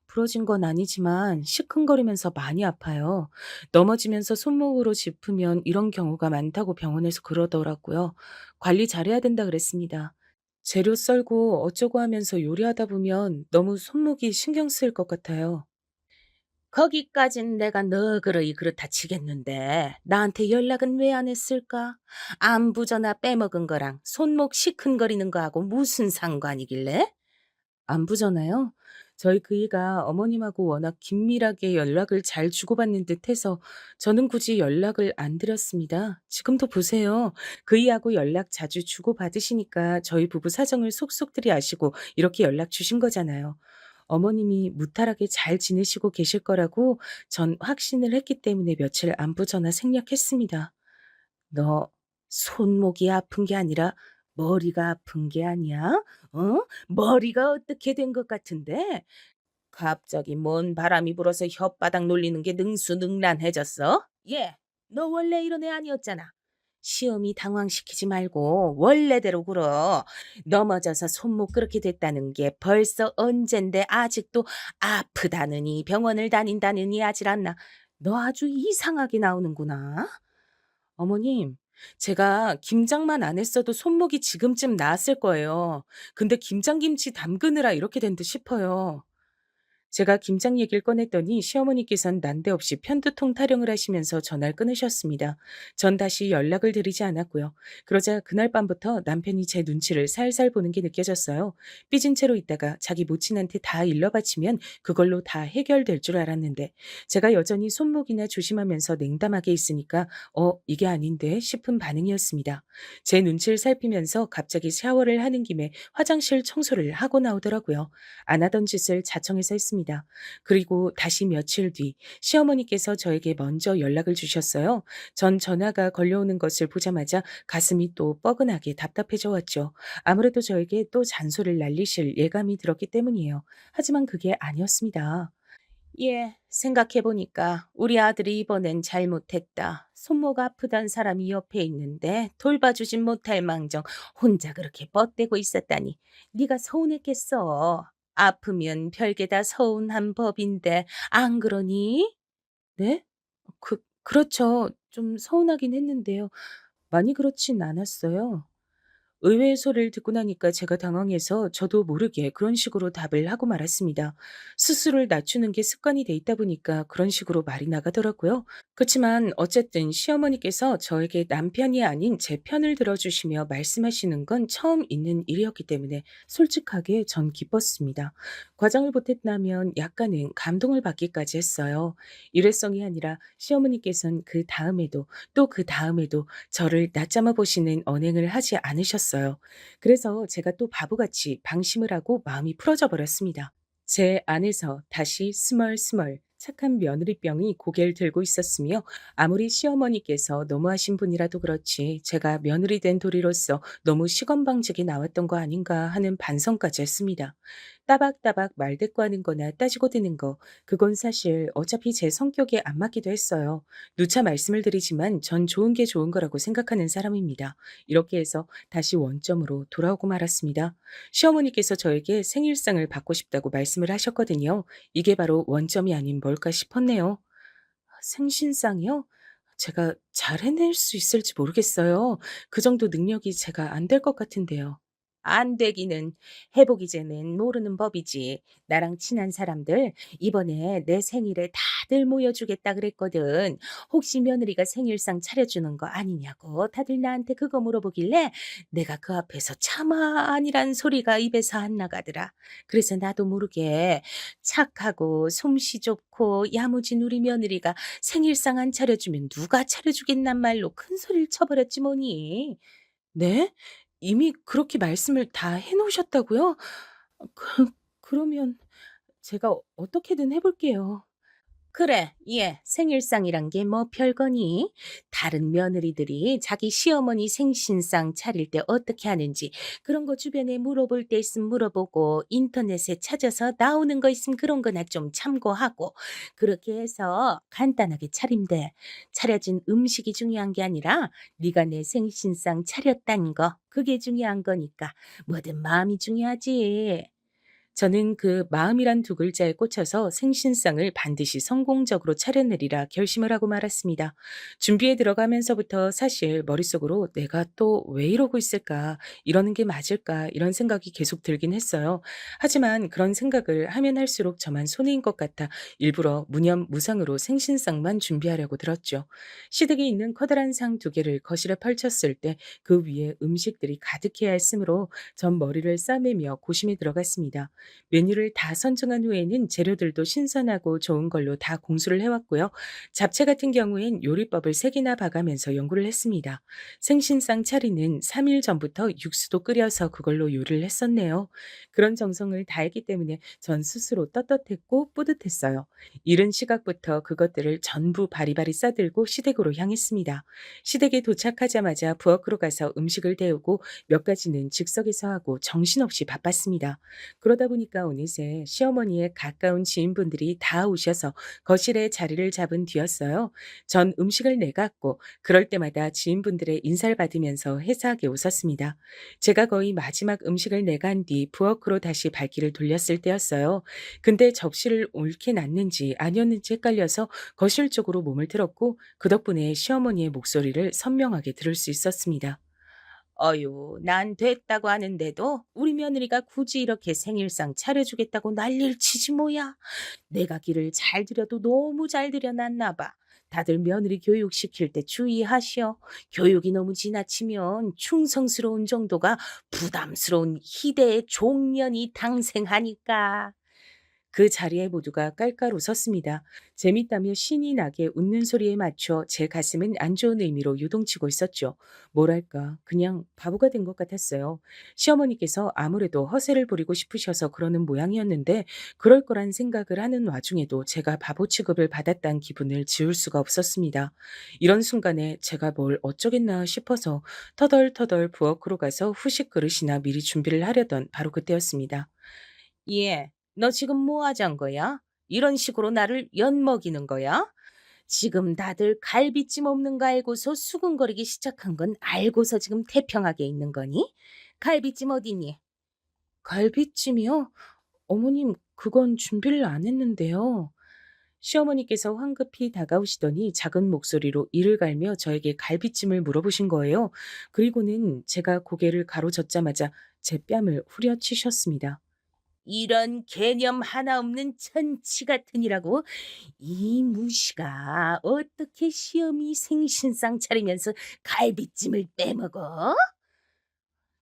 부러진 건 아니지만 시큰거리면서 많이 아파요. 넘어지면서 손목으로 짚으면 이런 경우가 많다고 병원에서 그러더라고요. 관리 잘해야 된다 그랬습니다. 재료 썰고 어쩌고 하면서 요리하다 보면 너무 손목이 신경 쓰일 것 같아요. 거기까진 내가 너그러이 그렇다 치겠는데 나한테 연락은 왜 안 했을까? 안부 전화 빼먹은 거랑 손목 시큰거리는 거하고 무슨 상관이길래? 안부 전화요? 저희 그이가 어머님하고 워낙 긴밀하게 연락을 잘 주고받는 듯해서 저는 굳이 연락을 안 드렸습니다. 지금도 보세요. 그이하고 연락 자주 주고받으시니까 저희 부부 사정을 속속들이 아시고 이렇게 연락 주신 거잖아요. 어머님이 무탈하게 잘 지내시고 계실 거라고 전 확신을 했기 때문에 며칠 안부 전화 생략했습니다. 너 손목이 아픈 게 아니라 머리가 아픈 게 아니야? 어? 머리가 어떻게 된 것 같은데? 갑자기 뭔 바람이 불어서 혓바닥 놀리는 게 능수능란해졌어? 얘, 너 원래 이런 애 아니었잖아. 시험이 당황시키지 말고 원래대로 굴어. 넘어져서 손목 그렇게 됐다는 게 벌써 언젠데 아직도 아프다느니 병원을 다닌다느니 하질 않나. 너 아주 이상하게 나오는구나. 어머님, 제가 김장만 안 했어도 손목이 지금쯤 나았을 거예요. 근데 김장김치 담그느라 이렇게 된 듯 싶어요. 제가 김장 얘기를 꺼냈더니 시어머니께선 난데없이 편두통 타령을 하시면서 전화를 끊으셨습니다. 전 다시 연락을 드리지 않았고요. 그러자 그날 밤부터 남편이 제 눈치를 살살 보는 게 느껴졌어요. 삐진 채로 있다가 자기 모친한테 다 일러바치면 그걸로 다 해결될 줄 알았는데 제가 여전히 손목이나 조심하면서 냉담하게 있으니까 이게 아닌데 싶은 반응이었습니다. 제 눈치를 살피면서 갑자기 샤워를 하는 김에 화장실 청소를 하고 나오더라고요. 안 하던 짓을 자청해서 했습니다. 그리고 다시 며칠 뒤 시어머니께서 저에게 먼저 연락을 주셨어요. 전 전화가 걸려오는 것을 보자마자 가슴이 또 뻐근하게 답답해져 왔죠. 아무래도 저에게 또 잔소리를 날리실 예감이 들었기 때문이에요. 하지만 그게 아니었습니다. 예, 생각해보니까 우리 아들이 이번엔 잘못했다. 손목 아프단 사람이 옆에 있는데 돌봐주진 못할 망정 혼자 그렇게 뻗대고 있었다니. 네가 서운했겠어. 아프면 별게 다 서운한 법인데 안 그러니? 네? 그렇죠. 좀 서운하긴 했는데요. 많이 그렇진 않았어요. 의외의 소리를 듣고 나니까 제가 당황해서 저도 모르게 그런 식으로 답을 하고 말았습니다. 스스로를 낮추는 게 습관이 돼 있다 보니까 그런 식으로 말이 나가더라고요. 그렇지만 어쨌든 시어머니께서 저에게 남편이 아닌 제 편을 들어주시며 말씀하시는 건 처음 있는 일이었기 때문에 솔직하게 전 기뻤습니다. 과장을 보탰다면 약간은 감동을 받기까지 했어요. 일회성이 아니라 시어머니께서는 그 다음에도 또 그 다음에도 저를 낮잠아 보시는 언행을 하지 않으셨어요. 그래서 제가 또 바보같이 방심을 하고 마음이 풀어져 버렸습니다. 제 안에서 다시 스멀스멀 착한 며느리병이 고개를 들고 있었으며 아무리 시어머니께서 너무하신 분이라도 그렇지 제가 며느리 된 도리로서 너무 시건방지게 나왔던 거 아닌가 하는 반성까지 했습니다. 따박따박 말대꾸하는 거나 따지고 드는 거 그건 사실 어차피 제 성격에 안 맞기도 했어요. 누차 말씀을 드리지만 전 좋은 게 좋은 거라고 생각하는 사람입니다. 이렇게 해서 다시 원점으로 돌아오고 말았습니다. 시어머니께서 저에게 생일상을 받고 싶다고 말씀을 하셨거든요. 이게 바로 원점이 아닌 뭘까 싶었네요. 생신상이요? 제가 잘 해낼 수 있을지 모르겠어요. 그 정도 능력이 제가 안 될 것 같은데요. 안 되기는 해보기 전엔 모르는 법이지. 나랑 친한 사람들 이번에 내 생일에 다들 모여주겠다 그랬거든. 혹시 며느리가 생일상 차려주는 거 아니냐고 다들 나한테 그거 물어보길래 내가 그 앞에서 차마 아니란 소리가 입에서 안 나가더라. 그래서 나도 모르게 착하고 솜씨 좋고 야무진 우리 며느리가 생일상 안 차려주면 누가 차려주겠단 말로 큰 소리를 쳐버렸지 뭐니. 네? 이미 그렇게 말씀을 다 해 놓으셨다고요? 그러면 제가 어떻게든 해 볼게요. 그래, 예, 생일상이란 게 뭐 별거니? 다른 며느리들이 자기 시어머니 생신상 차릴 때 어떻게 하는지 그런 거 주변에 물어볼 때 있으면 물어보고 인터넷에 찾아서 나오는 거 있으면 그런 거나 좀 참고하고 그렇게 해서 간단하게 차리면 돼. 차려진 음식이 중요한 게 아니라 네가 내 생신상 차렸다는 거 그게 중요한 거니까 뭐든 마음이 중요하지. 저는 그 마음이란 두 글자에 꽂혀서 생신상을 반드시 성공적으로 차려내리라 결심을 하고 말았습니다. 준비에 들어가면서부터 사실 머릿속으로 '내가 또 왜 이러고 있을까? 이러는 게 맞을까?' 이런 생각이 계속 들긴 했어요. 하지만 그런 생각을 하면 할수록 저만 손해인 것 같아 일부러 무념무상으로 생신상만 준비하려고 들었죠. 시댁에 있는 커다란 상 두 개를 거실에 펼쳤을 때 그 위에 음식들이 가득해야 했으므로 전 머리를 싸매며 고심에 들어갔습니다. 메뉴를 다 선정한 후에는 재료들도 신선하고 좋은 걸로 다 공수를 해왔고요. 잡채 같은 경우엔 요리법을 3개나 봐가면서 연구를 했습니다. 생신상 차리는 3일 전부터 육수도 끓여서 그걸로 요리를 했었네요. 그런 정성을 다했기 때문에 전 스스로 떳떳했고 뿌듯했어요. 이른 시각부터 그것들을 전부 바리바리 싸들고 시댁으로 향했습니다. 시댁에 도착하자마자 부엌으로 가서 음식을 데우고 몇 가지는 즉석에서 하고 정신없이 바빴습니다. 그러다 보니까 어느새 시어머니의 가까운 지인분들이 다 오셔서 거실에 자리를 잡은 뒤였어요. 전 음식을 내갔고 그럴 때마다 지인분들의 인사를 받으면서 해사하게 웃었습니다. 제가 거의 마지막 음식을 내간 뒤 부엌으로 다시 발길을 돌렸을 때였어요. 근데 접시를 옳게 놨는지 아니었는지 헷갈려서 거실 쪽으로 몸을 틀었고 그 덕분에 시어머니의 목소리를 선명하게 들을 수 있었습니다. 어유, 난 됐다고 하는데도 우리 며느리가 굳이 이렇게 생일상 차려주겠다고 난리를 치지 뭐야. 내가 길을 잘 들여도 너무 잘 들여놨나 봐. 다들 며느리 교육시킬 때 주의하시오. 교육이 너무 지나치면 충성스러운 정도가 부담스러운 희대의 종년이 당생하니까. 그 자리에 모두가 깔깔 웃었습니다. 재밌다며 신이 나게 웃는 소리에 맞춰 제 가슴은 안 좋은 의미로 요동치고 있었죠. 뭐랄까, 그냥 바보가 된 것 같았어요. 시어머니께서 아무래도 허세를 부리고 싶으셔서 그러는 모양이었는데, 그럴 거란 생각을 하는 와중에도 제가 바보 취급을 받았다는 기분을 지울 수가 없었습니다. 이런 순간에 제가 뭘 어쩌겠나 싶어서 터덜터덜 부엌으로 가서 후식 그릇이나 미리 준비를 하려던 바로 그때였습니다. 예. 너 지금 뭐 하자는 거야? 이런 식으로 나를 엿먹이는 거야? 지금 다들 갈비찜 없는 거 알고서 수군거리기 시작한 건 알고서 지금 태평하게 있는 거니? 갈비찜 어디니? 갈비찜이요? 어머님, 그건 준비를 안 했는데요. 시어머니께서 황급히 다가오시더니 작은 목소리로 이를 갈며 저에게 갈비찜을 물어보신 거예요. 그리고는 제가 고개를 가로젓자마자 제 뺨을 후려치셨습니다. 이런 개념 하나 없는 천치 같으니라고 이 무시가 어떻게 시어미 생신상 차리면서 갈비찜을 빼먹어?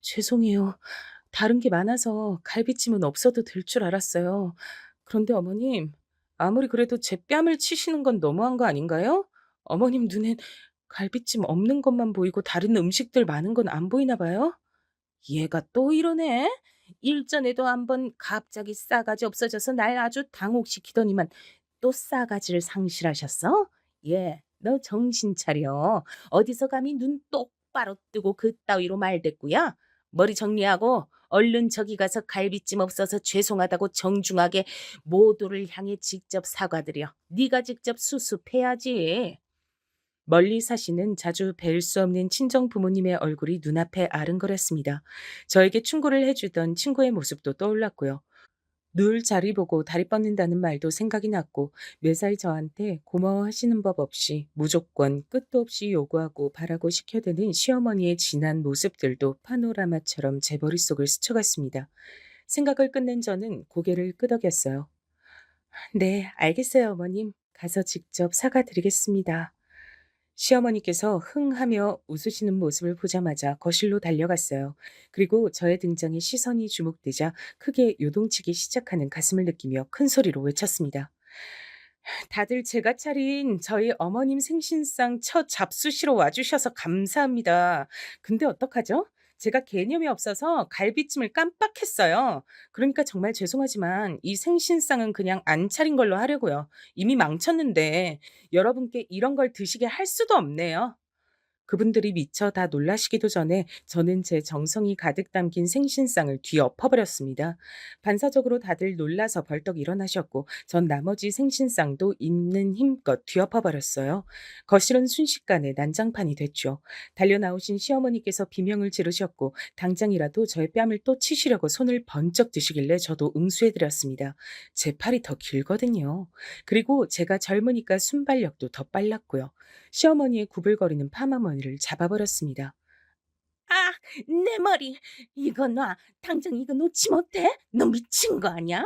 죄송해요. 다른 게 많아서 갈비찜은 없어도 될 줄 알았어요. 그런데 어머님, 아무리 그래도 제 뺨을 치시는 건 너무한 거 아닌가요? 어머님 눈엔 갈비찜 없는 것만 보이고 다른 음식들 많은 건 안 보이나 봐요? 얘가 또 이러네. 일전에도 한번 갑자기 싸가지 없어져서 날 아주 당혹시키더니만 또 싸가지를 상실하셨어? 예, 너 정신 차려. 어디서 감히 눈 똑바로 뜨고 그따위로 말댔구야? 머리 정리하고 얼른 저기 가서 갈비찜 없어서 죄송하다고 정중하게 모두를 향해 직접 사과드려. 네가 직접 수습해야지. 멀리 사시는 자주 뵐 수 없는 친정 부모님의 얼굴이 눈앞에 아른거렸습니다. 저에게 충고를 해주던 친구의 모습도 떠올랐고요. 늘 자리 보고 다리 뻗는다는 말도 생각이 났고 매사에 저한테 고마워하시는 법 없이 무조건 끝도 없이 요구하고 바라고 시켜대는 시어머니의 진한 모습들도 파노라마처럼 제 머릿속을 스쳐갔습니다. 생각을 끝낸 저는 고개를 끄덕였어요. 네, 알겠어요, 어머님. 가서 직접 사과드리겠습니다. 시어머니께서 흥하며 웃으시는 모습을 보자마자 거실로 달려갔어요. 그리고 저의 등장에 시선이 주목되자 크게 요동치기 시작하는 가슴을 느끼며 큰 소리로 외쳤습니다. 다들 제가 차린 저희 어머님 생신상 첫 잡수시러 와주셔서 감사합니다. 근데 어떡하죠? 제가 개념이 없어서 갈비찜을 깜빡했어요. 그러니까 정말 죄송하지만 이 생신상은 그냥 안 차린 걸로 하려고요. 이미 망쳤는데 여러분께 이런 걸 드시게 할 수도 없네요. 그분들이 미처 다 놀라시기도 전에 저는 제 정성이 가득 담긴 생신상을 뒤엎어버렸습니다. 반사적으로 다들 놀라서 벌떡 일어나셨고 전 나머지 생신상도 있는 힘껏 뒤엎어버렸어요. 거실은 순식간에 난장판이 됐죠. 달려나오신 시어머니께서 비명을 지르셨고 당장이라도 저의 뺨을 또 치시려고 손을 번쩍 드시길래 저도 응수해드렸습니다. 제 팔이 더 길거든요. 그리고 제가 젊으니까 순발력도 더 빨랐고요. 시어머니의 구불거리는 파마머리를 잡아버렸습니다. 아, 내 머리. 이거 놔. 당장 이거 놓지 못해? 너 미친 거 아니야?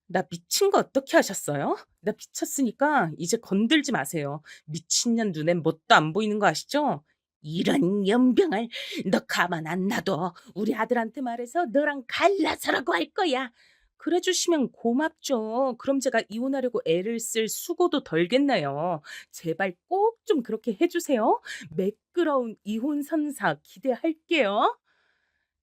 나 미친 거 어떻게 하셨어요? 나 미쳤으니까 이제 건들지 마세요. 미친년 눈엔 뭣도 안 보이는 거 아시죠? 이런 연병을 너 가만 안 놔둬. 우리 아들한테 말해서 너랑 갈라서라고 할 거야. 그래 주시면 고맙죠. 그럼 제가 이혼하려고 애를 쓸 수고도 덜겠나요. 제발 꼭 좀 그렇게 해 주세요. 매끄러운 이혼 선사 기대할게요.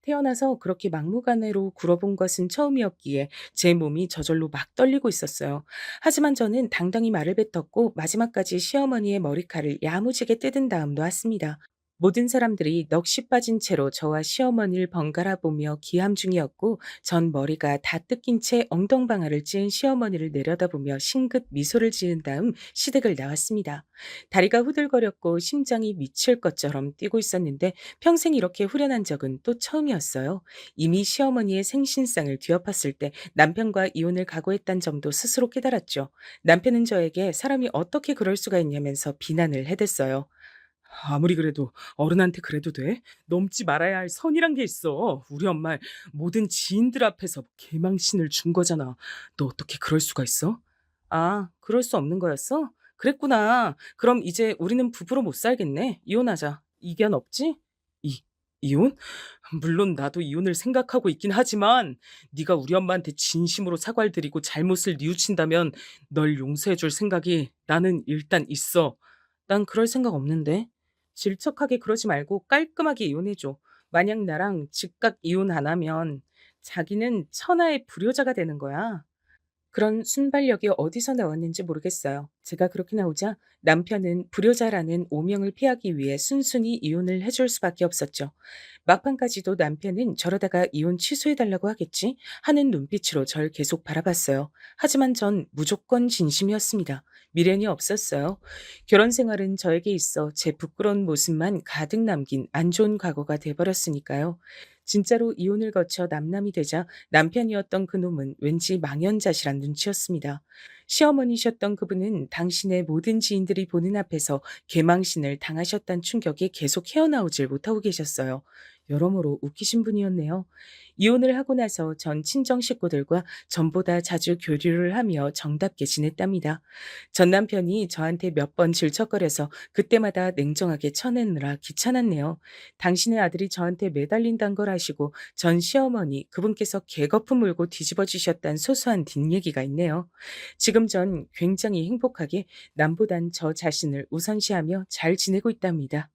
태어나서 그렇게 막무가내로 굴어본 것은 처음이었기에 제 몸이 저절로 막 떨리고 있었어요. 하지만 저는 당당히 말을 뱉었고 마지막까지 시어머니의 머리칼을 야무지게 뜯은 다음 놓았습니다. 모든 사람들이 넋이 빠진 채로 저와 시어머니를 번갈아 보며 기함 중이었고 전 머리가 다 뜯긴 채 엉덩방아를 찧은 시어머니를 내려다보며 싱긋 미소를 지은 다음 시댁을 나왔습니다. 다리가 후들거렸고 심장이 미칠 것처럼 뛰고 있었는데 평생 이렇게 후련한 적은 또 처음이었어요. 이미 시어머니의 생신상을 뒤엎었을 때 남편과 이혼을 각오했단 점도 스스로 깨달았죠. 남편은 저에게 사람이 어떻게 그럴 수가 있냐면서 비난을 해댔어요. 아무리 그래도 어른한테 그래도 돼? 넘지 말아야 할 선이란 게 있어. 우리 엄마 모든 지인들 앞에서 개망신을 준 거잖아. 너 어떻게 그럴 수가 있어? 아, 그럴 수 없는 거였어? 그랬구나. 그럼 이제 우리는 부부로 못 살겠네. 이혼하자. 이견 없지? 이혼? 물론 나도 이혼을 생각하고 있긴 하지만 네가 우리 엄마한테 진심으로 사과를 드리고 잘못을 뉘우친다면 널 용서해 줄 생각이 나는 일단 있어. 난 그럴 생각 없는데. 질척하게 그러지 말고 깔끔하게 이혼해 줘. 만약 나랑 즉각 이혼 안 하면 자기는 천하의 불효자가 되는 거야. 그런 순발력이 어디서 나왔는지 모르겠어요. 제가 그렇게 나오자 남편은 불효자라는 오명을 피하기 위해 순순히 이혼을 해줄 수밖에 없었죠. 막판까지도 남편은 저러다가 이혼 취소해달라고 하겠지 하는 눈빛으로 절 계속 바라봤어요. 하지만 전 무조건 진심이었습니다. 미련이 없었어요. 결혼 생활은 저에게 있어 제 부끄러운 모습만 가득 남긴 안 좋은 과거가 돼버렸으니까요. 진짜로 이혼을 거쳐 남남이 되자 남편이었던 그놈은 왠지 망연자실한 눈치였습니다. 시어머니셨던 그분은 당신의 모든 지인들이 보는 앞에서 개망신을 당하셨단 충격에 계속 헤어나오질 못하고 계셨어요. 여러모로 웃기신 분이었네요. 이혼을 하고 나서 전 친정 식구들과 전보다 자주 교류를 하며 정답게 지냈답니다. 전 남편이 저한테 몇 번 질척거려서 그때마다 냉정하게 쳐내느라 귀찮았네요. 당신의 아들이 저한테 매달린다는 걸 아시고 전 시어머니 그분께서 개거품 물고 뒤집어 주셨단 소소한 뒷얘기가 있네요. 지금 전 굉장히 행복하게 남보단 저 자신을 우선시하며 잘 지내고 있답니다.